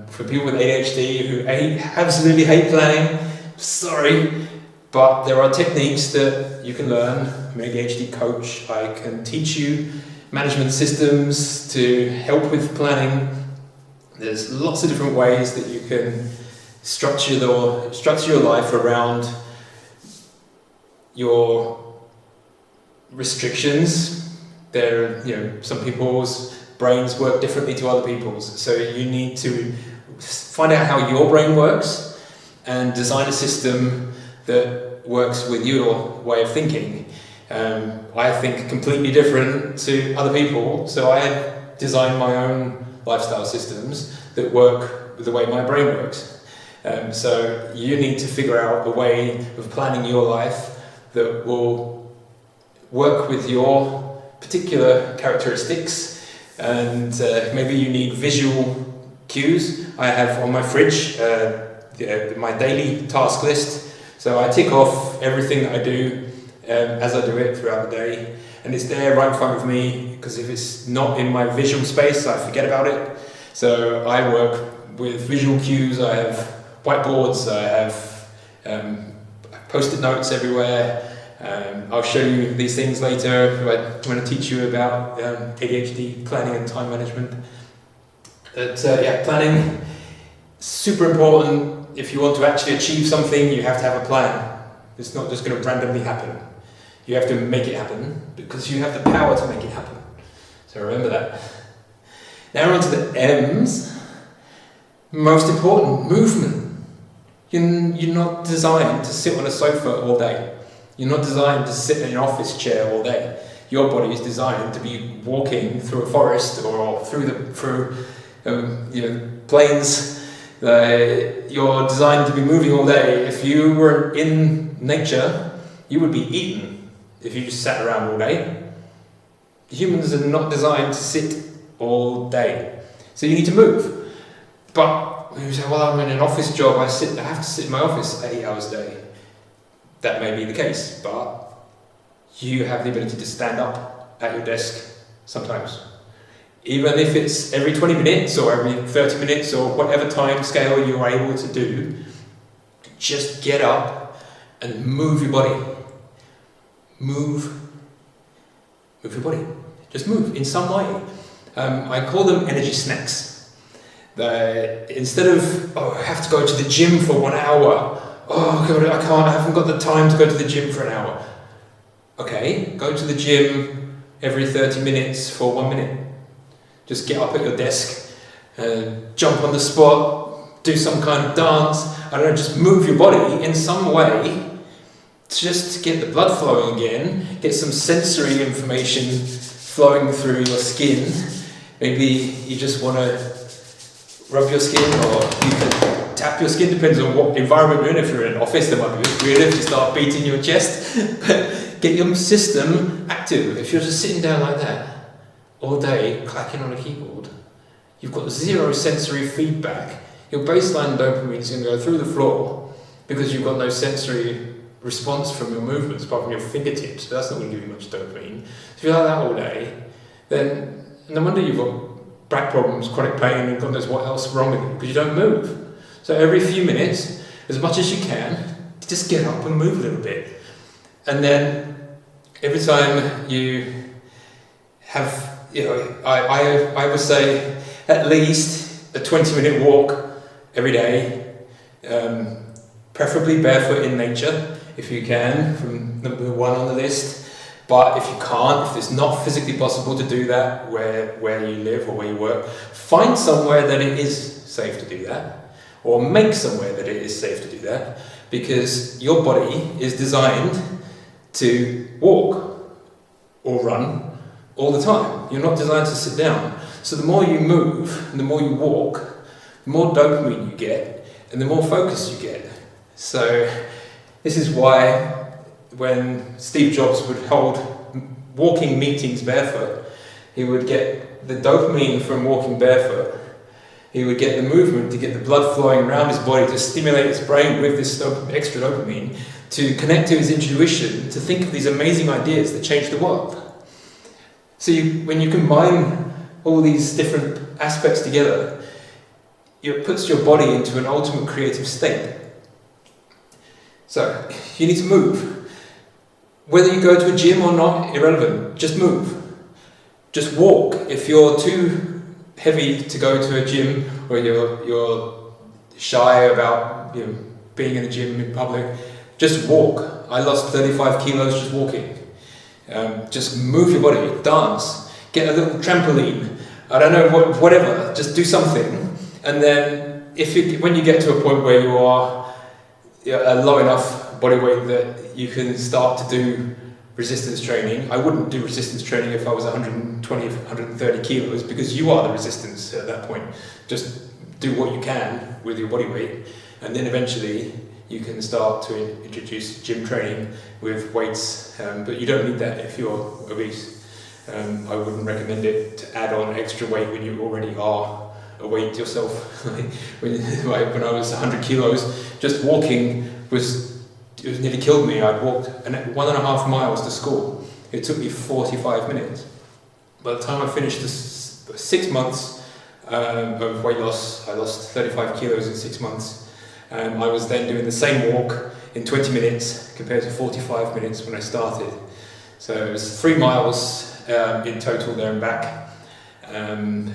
For people with ADHD who absolutely hate planning, sorry, but there are techniques that you can learn. I'm an ADHD coach. I can teach you management systems to help with planning. There's lots of different ways that you can structure your life around your restrictions. Some people's brains work differently to other people's, so you need to find out how your brain works and design a system that works with your way of thinking. I think completely different to other people, so I have designed my own lifestyle systems that work with the way my brain works. So you need to figure out a way of planning your life that will work with your particular characteristics, and maybe you need visual cues. I have on my fridge my daily task list, so I tick off everything that I do as I do it throughout the day, and it's there right in front of me, because if it's not in my visual space, I forget about it. So I work with visual cues. I have whiteboards, I have post-it notes everywhere. I'll show you these things later when I teach you about ADHD, planning and time management. But planning, super important. If you want to actually achieve something, you have to have a plan. It's not just going to randomly happen. You have to make it happen, because you have the power to make it happen. So remember that. Now we're on to the M's. Most important, movement. You're not designed to sit on a sofa all day. You're not designed to sit in an office chair all day. Your body is designed to be walking through a forest or through plains. You're designed to be moving all day. If you were in nature, you would be eaten if you just sat around all day. Humans are not designed to sit all day. So you need to move. But you say, well, I'm in an office job, I have to sit in my office 8 hours a day. That may be the case, but you have the ability to stand up at your desk sometimes. Even if it's every 20 minutes or every 30 minutes or whatever time scale you are able to do, just get up and move your body. Move your body. Just move in some way. I call them energy snacks. Instead of, I have to go to the gym for 1 hour. Oh God, I haven't got the time to go to the gym for an hour. Okay, go to the gym every 30 minutes for 1 minute. Just get up at your desk, jump on the spot, do some kind of dance. I don't know, just move your body in some way, just to get the blood flowing again, get some sensory information flowing through your skin. Maybe you just want to rub your skin, or you can tap your skin, depends on what environment you're in. If you're in an office, that might be creative to start beating your chest. But get your system active. If you're just sitting down like that all day, clacking on a keyboard, you've got zero sensory feedback. Your baseline dopamine is going to go through the floor because you've got no sensory response from your movements apart from your fingertips. So that's not going to give you much dopamine. So if you're like that all day, then no wonder you've got back problems, chronic pain, and God knows what else wrong with you, because you don't move. So every few minutes, as much as you can, just get up and move a little bit. And then every time you have, I would say at least a 20-minute walk every day, preferably barefoot in nature if you can, from number 1 on the list. But if you can't, if it's not physically possible to do that where you live or where you work, find somewhere that it is safe to do that, or make somewhere that it is safe to do that, because your body is designed to walk or run all the time. You're not designed to sit down. So the more you move and the more you walk, the more dopamine you get and the more focus you get. So this is why when Steve Jobs would hold walking meetings barefoot, he would get the dopamine from walking barefoot. He would get the movement to get the blood flowing around his body, to stimulate his brain with this extra dopamine, to connect to his intuition, to think of these amazing ideas that change the world. So when you combine all these different aspects together, it puts your body into an ultimate creative state. So you need to move. Whether you go to a gym or not, irrelevant. Just move. Just walk. If you're too heavy to go to a gym, or you're shy about being in a gym in public, just walk. I lost 35 kilos just walking. Just move your body, dance, get a little trampoline. I don't know, whatever. Just do something, and then when you get to a point where you are a low enough body weight that you can start to do resistance training. I wouldn't do resistance training if I was 120, 130 kilos, because you are the resistance at that point. Just do what you can with your body weight, and then eventually you can start to introduce gym training with weights, but you don't need that if you're obese. I wouldn't recommend it to add on extra weight when you already are a weight yourself. When I was 100 kilos, just walking it nearly killed me. I'd walked 1.5 miles to school. It took me 45 minutes. By the time I finished the 6 months of weight loss, I lost 35 kilos in 6 months. I was then doing the same walk in 20 minutes compared to 45 minutes when I started. So it was 3 miles in total there and back.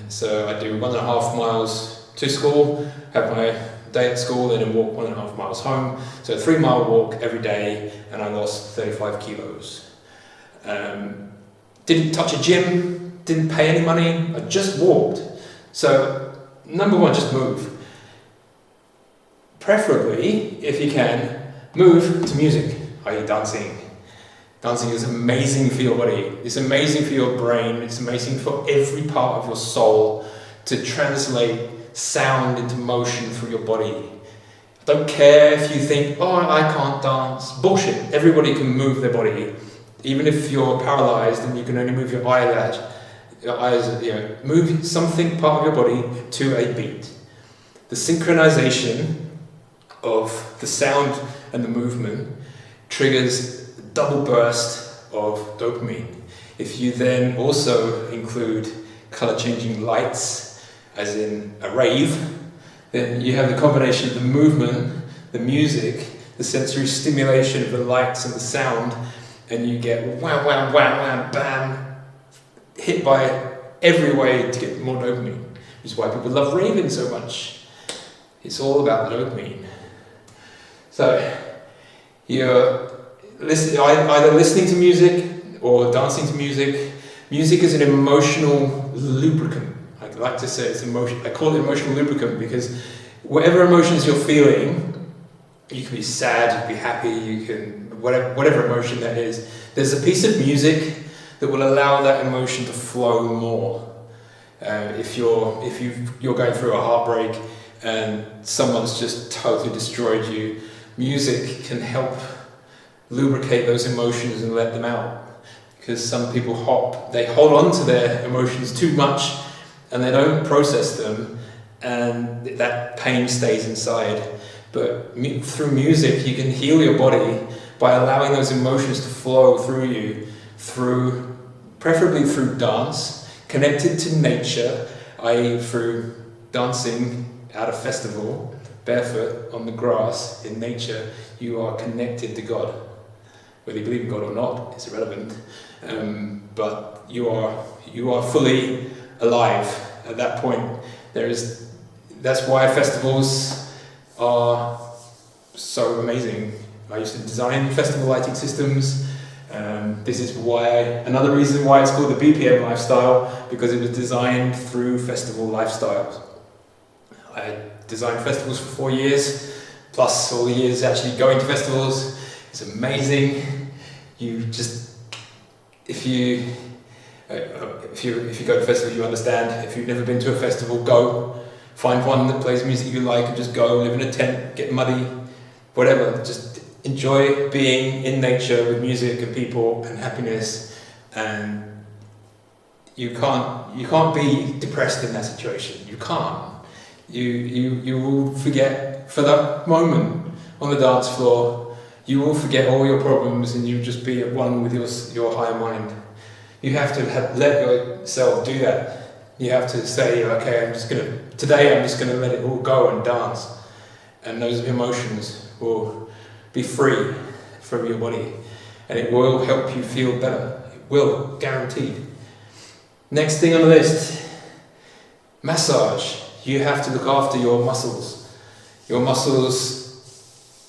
So I do 1.5 miles to school, have my day at school, then walk 1.5 miles home. So a 3 mile walk every day, and I lost 35 kilos. Didn't touch a gym, didn't pay any money, I just walked. So number one, just move. Preferably, if you can, move to music, i.e. dancing. Dancing is amazing for your body, it's amazing for your brain, it's amazing for every part of your soul to translate sound into motion through your body. I don't care if you think, oh, I can't dance. Bullshit. Everybody can move their body. Even if you're paralyzed and you can only move your eyelash, your eyes, move something part of your body to a beat. The synchronization of the sound and the movement triggers a double burst of dopamine. If you then also include color-changing lights, as in a rave, then you have the combination of the movement, the music, the sensory stimulation of the lights and the sound, and you get wham, wham, wham, wham, bam, hit by every way to get more dopamine, which is why people love raving so much. It's all about the dopamine. So, you're either listening to music or dancing to music. Music is an emotional lubricant. I like to say it's emotion. I call it emotional lubricant because whatever emotions you're feeling, you can be sad, you can be happy, you can whatever emotion that is. There's a piece of music that will allow that emotion to flow more. If you're going through a heartbreak and someone's just totally destroyed you, music can help lubricate those emotions and let them out. Because some people they hold on to their emotions too much and they don't process them, and that pain stays inside. But through music you can heal your body by allowing those emotions to flow through you, preferably through dance, connected to nature, i.e. through dancing at a festival, barefoot on the grass in nature. You are connected to God. Whether you believe in God or not, it's irrelevant. But you are fully alive at that point. That's why festivals are so amazing. I used to design festival lighting systems. This is another reason why it's called the BPM Lifestyle, because it was designed through festival lifestyles. I designed festivals for 4 years, plus all the years actually going to festivals. It's amazing. If you go to festivals, you understand. If you've never been to a festival, go. Find one that plays music you like and just go. Live in a tent, get muddy, whatever. Just enjoy being in nature with music and people and happiness. And you can't be depressed in that situation. You can't. You will forget for that moment on the dance floor. You will forget all your problems and you'll just be at one with your higher mind. You have to let yourself do that. You have to say, okay, today I'm just gonna let it all go and dance. And those emotions will be free from your body. And it will help you feel better. It will, guaranteed. Next thing on the list, massage. You have to look after your muscles. Your muscles,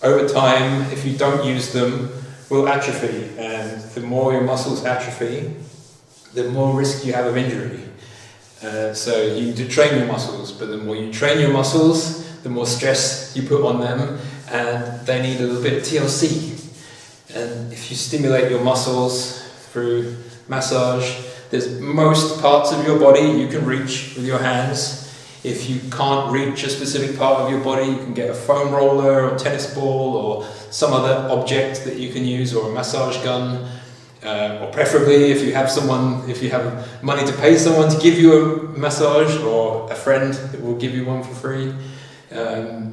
over time, if you don't use them, will atrophy. And the more your muscles atrophy, the more risk you have of injury. So you need to train your muscles, but the more you train your muscles, the more stress you put on them, and they need a little bit of TLC. And if you stimulate your muscles through massage, there's most parts of your body you can reach with your hands. If you can't reach a specific part of your body, you can get a foam roller or a tennis ball or some other object that you can use, or a massage gun. or preferably if you have money to pay someone to give you a massage, or a friend that will give you one for free.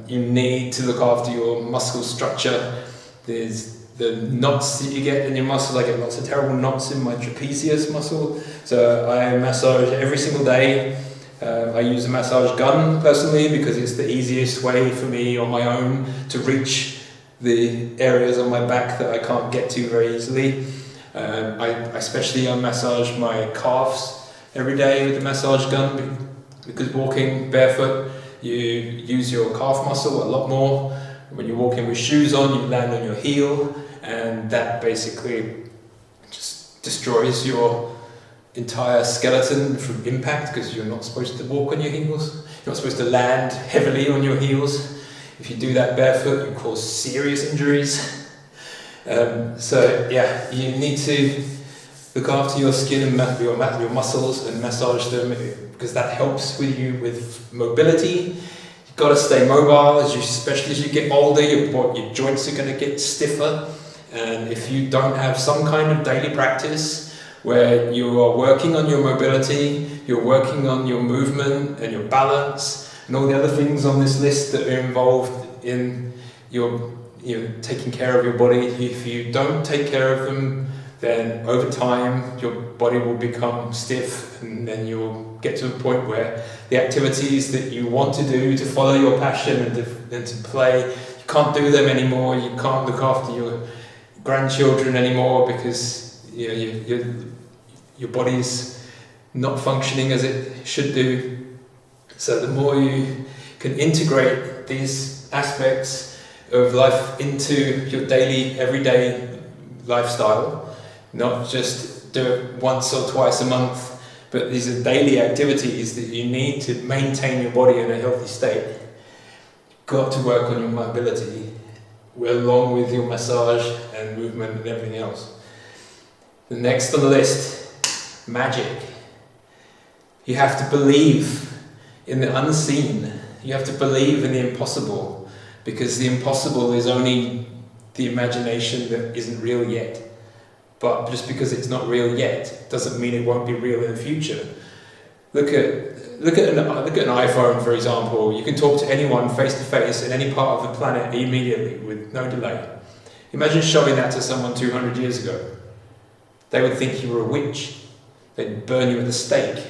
You need to look after your muscle structure. There's the knots that you get in your muscles. I get lots of terrible knots in my trapezius muscle, so I massage every single day. I use a massage gun personally because it's the easiest way for me on my own to reach the areas on my back that I can't get to very easily. I massage my calves every day with the massage gun, because walking barefoot, you use your calf muscle a lot more. When you're walking with shoes on, you land on your heel, and that basically just destroys your entire skeleton from impact, because you're not supposed to walk on your heels. You're not supposed to land heavily on your heels. If you do that barefoot, you cause serious injuries. You need to look after your skin and your muscles and massage them, because that helps with you with mobility. You've got to stay mobile, especially as you get older. Your joints are going to get stiffer, and if you don't have some kind of daily practice where you are working on your mobility, you're working on your movement and your balance and all the other things on this list that are involved in taking care of your body. If you don't take care of them, then over time your body will become stiff, and then you'll get to a point where the activities that you want to do to follow your passion and to play, you can't do them anymore. You can't look after your grandchildren anymore because your body's not functioning as it should do. So the more you can integrate these aspects of life into your daily, everyday lifestyle, not just do it once or twice a month, but these are daily activities that you need to maintain your body in a healthy state. You've got to work on your mobility along with your massage and movement and everything else. The next on the list, magic. You have to believe in the unseen. You have to believe in the impossible, because the impossible is only the imagination that isn't real yet. But just because it's not real yet doesn't mean it won't be real in the future. Look at an iPhone, for example. You can talk to anyone face to face in any part of the planet immediately with no delay. Imagine showing that to someone 200 years ago. They would think you were a witch. They'd burn you at the stake.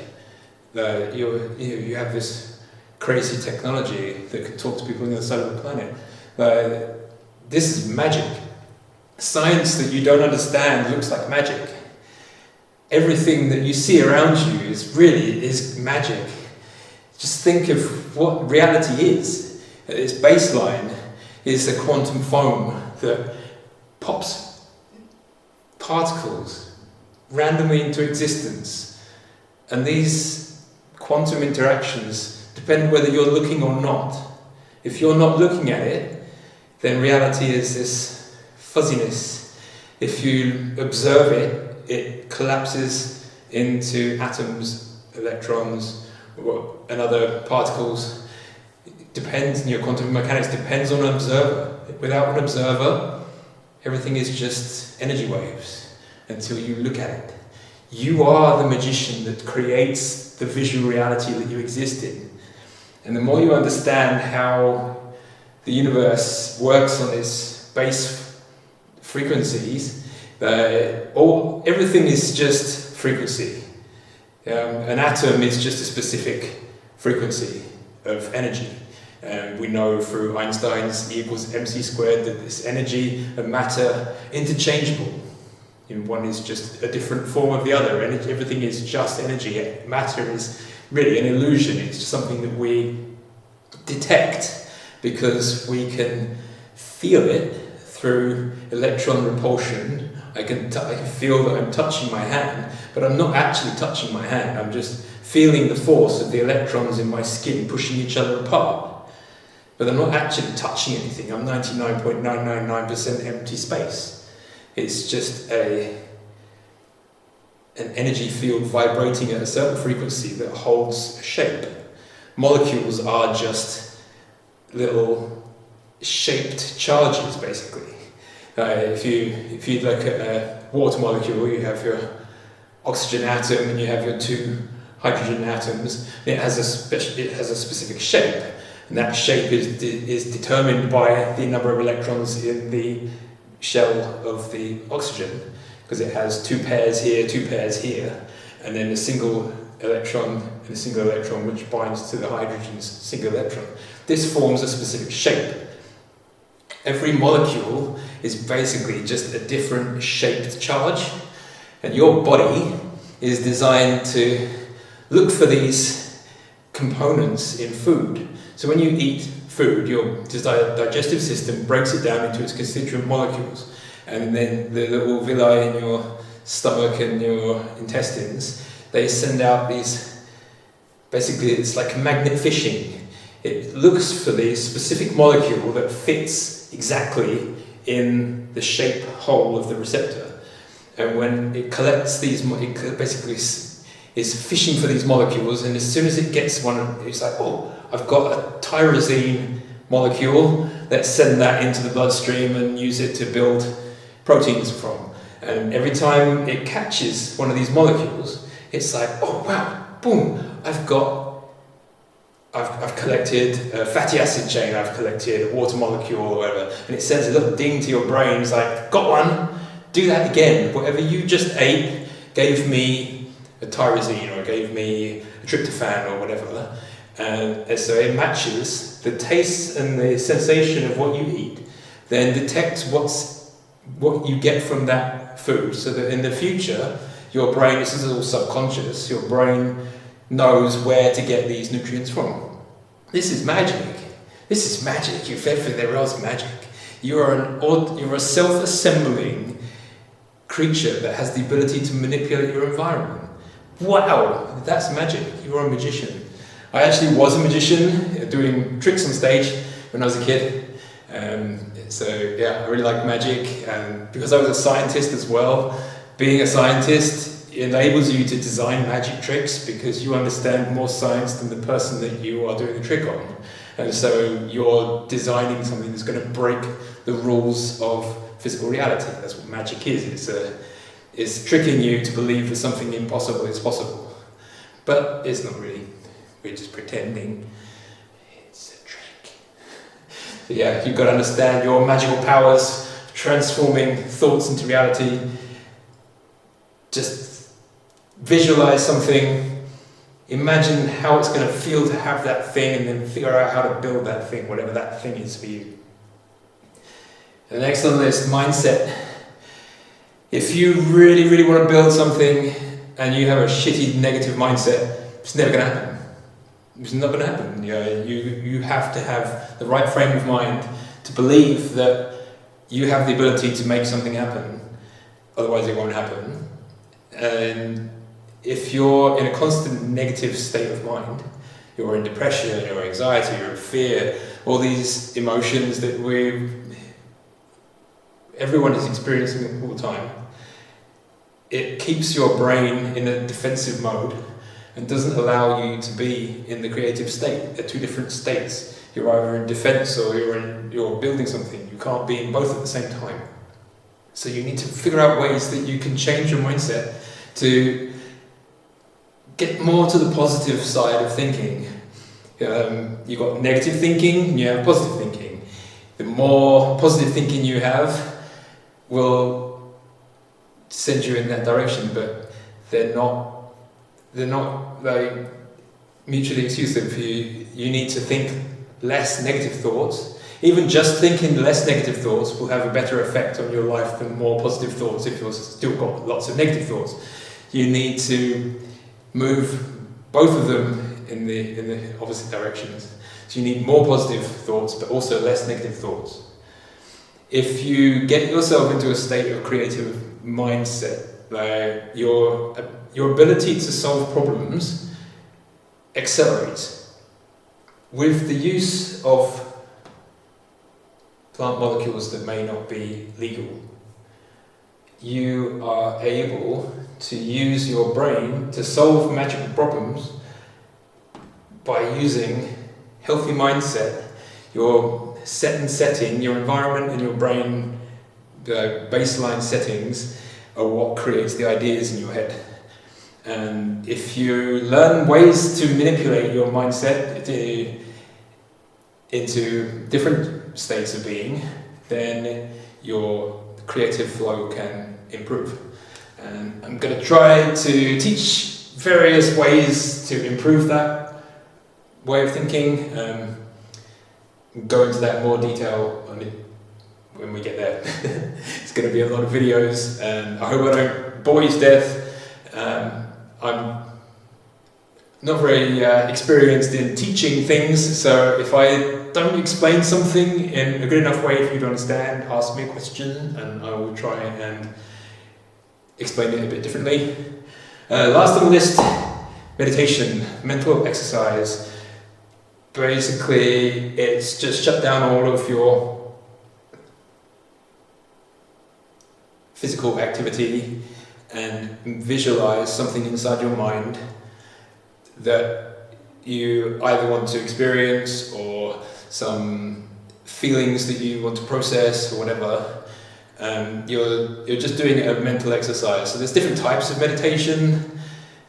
You have this crazy technology that can talk to people on the other side of the planet. This is magic. Science that you don't understand looks like magic. Everything that you see around you is magic. Just think of what reality is. At its baseline is a quantum foam that pops particles randomly into existence. And these quantum interactions depend whether you're looking or not. If you're not looking at it, then reality is this fuzziness. If you observe it, it collapses into atoms, electrons, and other particles. It depends, and your quantum mechanics depends on an observer. Without an observer, everything is just energy waves until you look at it. You are the magician that creates the visual reality that you exist in. And the more you understand how the universe works on its base frequencies, everything is just frequency. An atom is just a specific frequency of energy. We know through Einstein's E=mc² that this energy and matter interchangeable. One is just a different form of the other. Everything is just energy. Matter is really an illusion. It's just something that we detect because we can feel it through electron repulsion. I can feel that I'm touching my hand, but I'm not actually touching my hand. I'm just feeling the force of the electrons in my skin pushing each other apart. But I'm not actually touching anything. I'm 99.999% empty space. It's just an energy field vibrating at a certain frequency that holds a shape. Molecules are just little shaped charges, basically. If you look at water molecule, you have your oxygen atom, and you have your two hydrogen atoms. It has a specific shape, and that shape is determined by the number of electrons in the shell of the oxygen, because it has two pairs here, and then a single electron and a single electron which binds to the hydrogen's single electron. This forms a specific shape. Every molecule is basically just a different shaped charge, and your body is designed to look for these components in food. So when you eat food, your digestive system breaks it down into its constituent molecules, and then the little villi in your stomach and your intestines, they send out these, basically it's like magnet fishing. It looks for the specific molecule that fits exactly in the shape hole of the receptor. And when it collects these, it basically is fishing for these molecules, and as soon as it gets one, it's like, oh, I've got a tyrosine molecule, let's send that into the bloodstream and use it to build proteins from. And every time it catches one of these molecules, it's like, oh wow, boom, I've collected a fatty acid chain, I've collected a water molecule or whatever, and it sends a little ding to your brain. It's like, got one, do that again. Whatever you just ate gave me a tyrosine, or gave me a tryptophan or whatever, and so it matches the taste and the sensation of what you eat, then detects what you get from that food, so that in the future your brain, this is all subconscious, your brain knows where to get these nutrients from. This is magic. This is magic. If ever there was magic. You're a self-assembling creature that has the ability to manipulate your environment. Wow, that's magic. You're a magician. I actually was a magician, doing tricks on stage when I was a kid. So yeah, I really like magic, and because I was a scientist as well, being a scientist enables you to design magic tricks because you understand more science than the person that you are doing the trick on. And so you're designing something that's going to break the rules of physical reality. That's what magic is. It's tricking you to believe that something impossible is possible. But it's not really. We're just pretending. It's a trick. So yeah, you've got to understand your magical powers, transforming thoughts into reality. Just visualize something, imagine how it's going to feel to have that thing, and then figure out how to build that thing, whatever that thing is for you. And next on the list, mindset. If you really, really want to build something and you have a shitty negative mindset, it's never going to happen. It's not going to happen. You have to have the right frame of mind to believe that you have the ability to make something happen. Otherwise it won't happen. And if you're in a constant negative state of mind, you're in depression, you're in anxiety, you're in fear, all these emotions that everyone is experiencing all the time, it keeps your brain in a defensive mode and doesn't allow you to be in the creative state. They're two different states. You're either in defense or you're building something. You can't be in both at the same time. So you need to figure out ways that you can change your mindset to get more to the positive side of thinking. You've got negative thinking and you have positive thinking. The more positive thinking you have will send you in that direction, but they're not like mutually exclusive. You need to think less negative thoughts. Even just thinking less negative thoughts will have a better effect on your life than more positive thoughts if you've still got lots of negative thoughts. You need to move both of them in the opposite directions. So you need more positive thoughts but also less negative thoughts. If you get yourself into a state of creative mindset, your ability to solve problems accelerates. With the use of plant molecules that may not be legal, you are able to use your brain to solve magical problems by using healthy mindset, your setting, your environment and your brain baseline settings are what creates the ideas in your head. And if you learn ways to manipulate your mindset into different states of being, then your creative flow can improve. And I'm going to try to teach various ways to improve that way of thinking. Go into that in more detail when we get there. It's going to be a lot of videos, and I hope I don't bore you to death. I'm not very experienced in teaching things, so if I don't explain something in a good enough way for you to understand, ask me a question and I will try and explain it a bit differently. Last on the list, meditation, mental exercise. Basically, it's just shut down all of your physical activity and visualize something inside your mind that you either want to experience or some feelings that you want to process or whatever. You're just doing a mental exercise. So there's different types of meditation.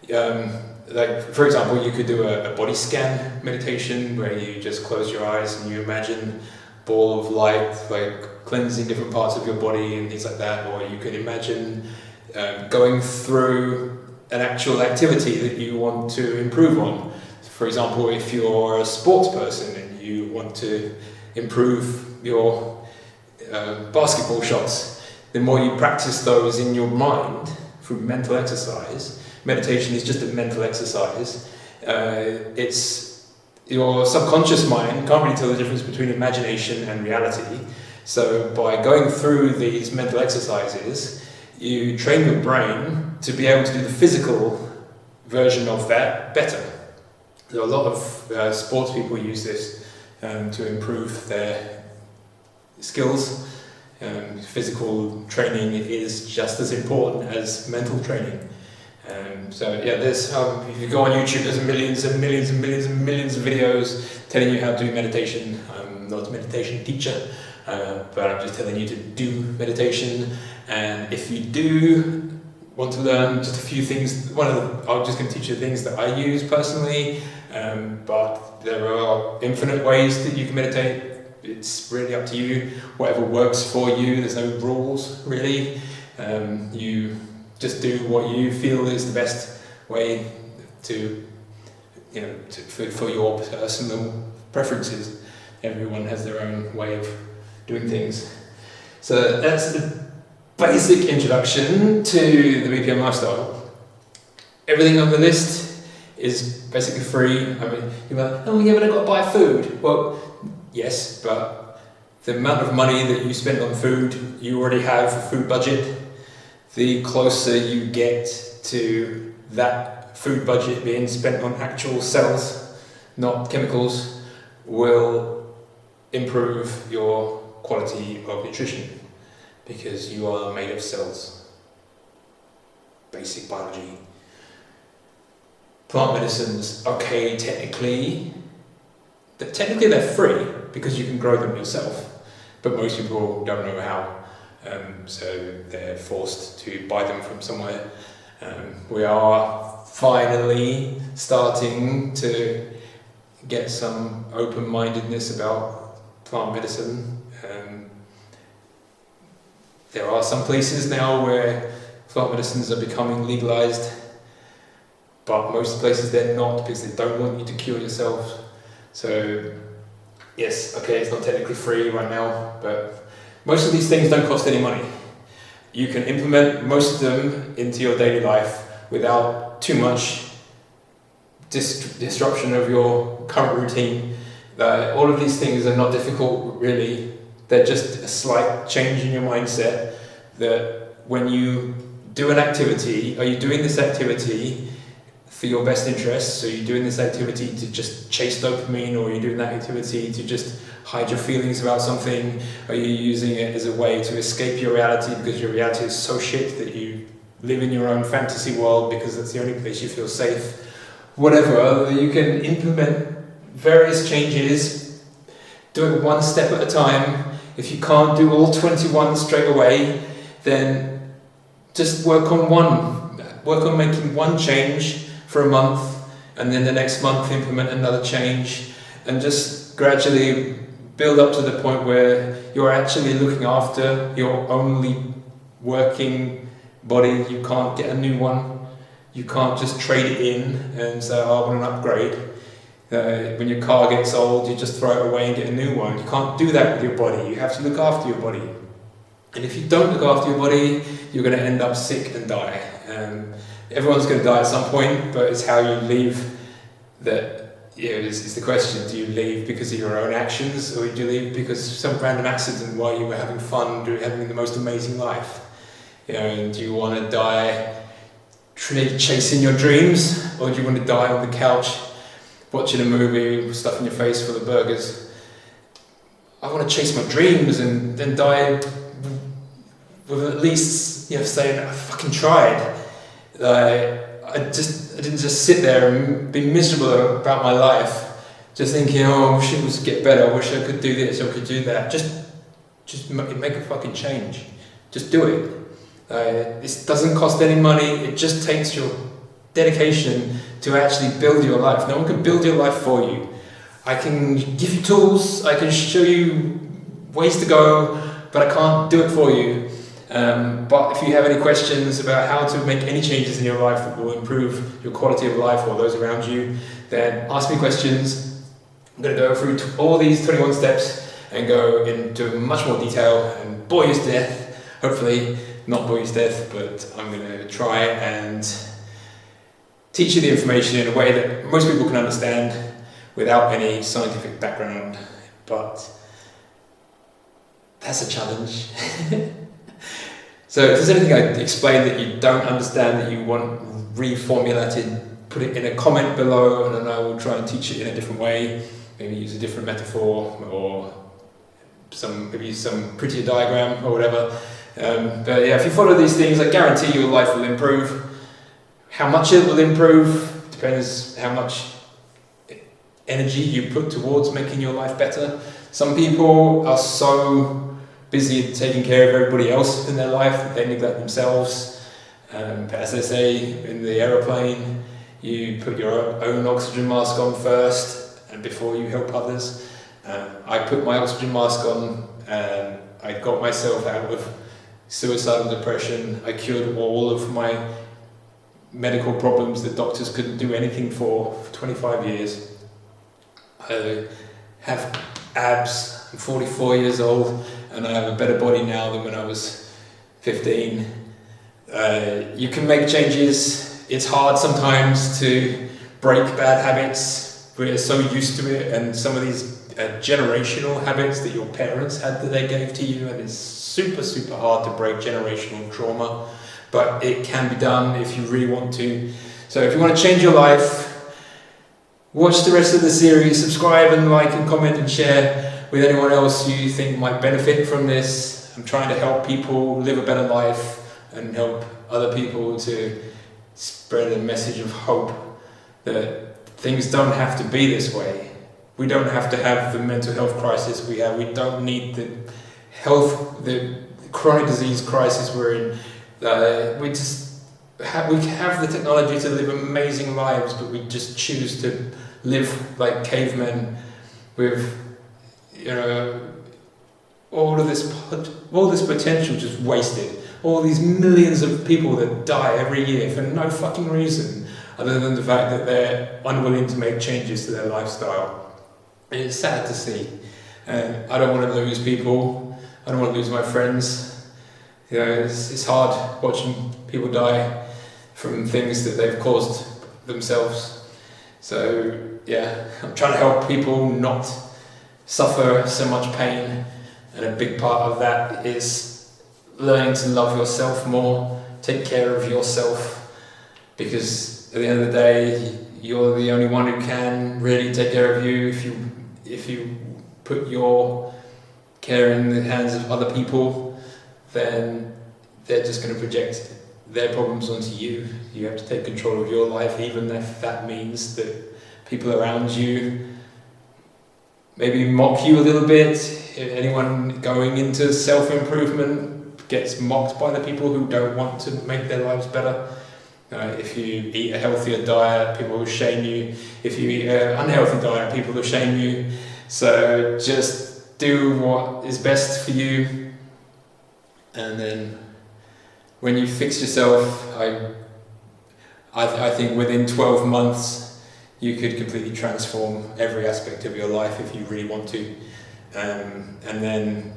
Like, for example, you could do a body scan meditation where you just close your eyes and you imagine a ball of light like cleansing different parts of your body and things like that. Or you could imagine going through an actual activity that you want to improve on. For example, if you're a sports person and you want to improve your basketball shots, the more you practice those in your mind through mental exercise. Meditation is just a mental exercise. It's your subconscious mind can't really tell the difference between imagination and reality. So by going through these mental exercises, you train your brain to be able to do the physical version of that better. There are a lot of sports people use this to improve their skills. Physical training is just as important as mental training. So yeah, there's if you go on YouTube, there's millions and millions and millions and millions of videos telling you how to do meditation. I'm not a meditation teacher, but I'm just telling you to do meditation. And if you do want to learn just a few things, I'm just going to teach you things that I use personally, but there are infinite ways that you can meditate. It's really up to you, whatever works for you. There's no rules really. You just do what you feel is the best way to, for your personal preferences. Everyone has their own way of doing things. So that's the basic introduction to the BPM lifestyle. Everything on the list is basically free. I mean, you're like, oh yeah, but I've got to buy food. Well, yes, but the amount of money that you spend on food, you already have a food budget. The closer you get to that food budget being spent on actual cells, not chemicals, will improve your quality of nutrition, because you are made of cells. Basic biology. Plant medicines, okay, technically they're free because you can grow them yourself, but most people don't know how. So they're forced to buy them from somewhere. We are finally starting to get some open-mindedness about plant medicine. There are some places now where plant medicines are becoming legalized, but most places they're not, because they don't want you to cure yourself. So yes, okay, it's not technically free right now, but most of these things don't cost any money. You can implement most of them into your daily life without too much disruption of your current routine. All of these things are not difficult, really. They're just a slight change in your mindset, that when you do an activity, are you doing this activity for your best interest? So you're doing this activity to just chase dopamine, or are you doing that activity to just hide your feelings about something? Are you using it as a way to escape your reality because your reality is so shit that you live in your own fantasy world because that's the only place you feel safe? Whatever, you can implement various changes, do it one step at a time. If you can't do all 21 straight away, then just work on making one change for a month, and then the next month implement another change, and just gradually build up to the point where you're actually looking after your only working body. You can't get a new one. You can't just trade it in and say, oh, I want an upgrade. When your car gets old, you just throw it away and get a new one. You can't do that with your body. You have to look after your body. And if you don't look after your body, you're going to end up sick and die. Everyone's going to die at some point, but it's how you leave that is the question. Do you leave because of your own actions, or do you leave because of some random accident while you were having fun, having the most amazing life? And do you want to die chasing your dreams, or do you want to die on the couch watching a movie, stuffing your face full of burgers? I want to chase my dreams and then die with at least saying I fucking tried. I didn't just sit there and be miserable about my life, just thinking, oh, I wish it would get better, I wish I could do this, or I could do that. Just make a fucking change. Just do it. This doesn't cost any money. It just takes your dedication to actually build your life. No one can build your life for you. I can give you tools, I can show you ways to go, but I can't do it for you. But if you have any questions about how to make any changes in your life that will improve your quality of life or those around you, then ask me questions. I'm going to go through all these 21 steps and go into much more detail and bore you to death. Hopefully not bore you to death, but I'm going to try and teach you the information in a way that most people can understand without any scientific background. But that's a challenge. So if there's anything I explained that you don't understand, that you want reformulated, put it in a comment below, and then I will try and teach it in a different way. Maybe use a different metaphor, or maybe use some prettier diagram or whatever. But yeah, if you follow these things, I guarantee your life will improve. How much it will improve depends how much energy you put towards making your life better. Some people are so busy taking care of everybody else in their life that they neglect themselves. As they say in the aeroplane, you put your own oxygen mask on first and before you help others. I put my oxygen mask on and I got myself out of suicidal depression. I cured all of my medical problems that doctors couldn't do anything for 25 years. I have abs. I'm 44 years old and I have a better body now than when I was 15. You can make changes. It's hard sometimes to break bad habits. We're so used to it, and some of these generational habits that your parents had that they gave to you, and it's super, super hard to break generational trauma, but it can be done if you really want to. So if you want to change your life, watch the rest of the series, subscribe and like and comment and share with anyone else you think might benefit from this. I'm trying to help people live a better life and help other people to spread a message of hope that things don't have to be this way. We don't have to have the mental health crisis we have. We don't need the chronic disease crisis we're in. We have the technology to live amazing lives, but we just choose to live like cavemen with all this potential just wasted. All these millions of people that die every year for no fucking reason other than the fact that they're unwilling to make changes to their lifestyle. And it's sad to see. And I don't want to lose people. I don't want to lose my friends. It's hard watching people die from things that they've caused themselves. So yeah, I'm trying to help people not suffer so much pain, and a big part of that is learning to love yourself more, take care of yourself, because at the end of the day you're the only one who can really take care of you. If you put your care in the hands of other people, then they're just going to project their problems onto you. You have to take control of your life, even if that means that people around you maybe mock you a little bit. Anyone going into self-improvement, gets mocked by the people who don't want to make their lives better. If you eat a healthier diet, people will shame you. If you eat an unhealthy diet, people will shame you. So just do what is best for you, and then when you fix yourself, I think within 12 months you could completely transform every aspect of your life if you really want to. And then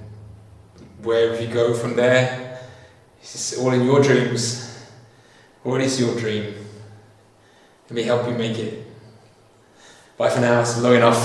wherever you go from there, it's all in your dreams. What is your dream? Let me help you make it. Bye for now, it's long enough.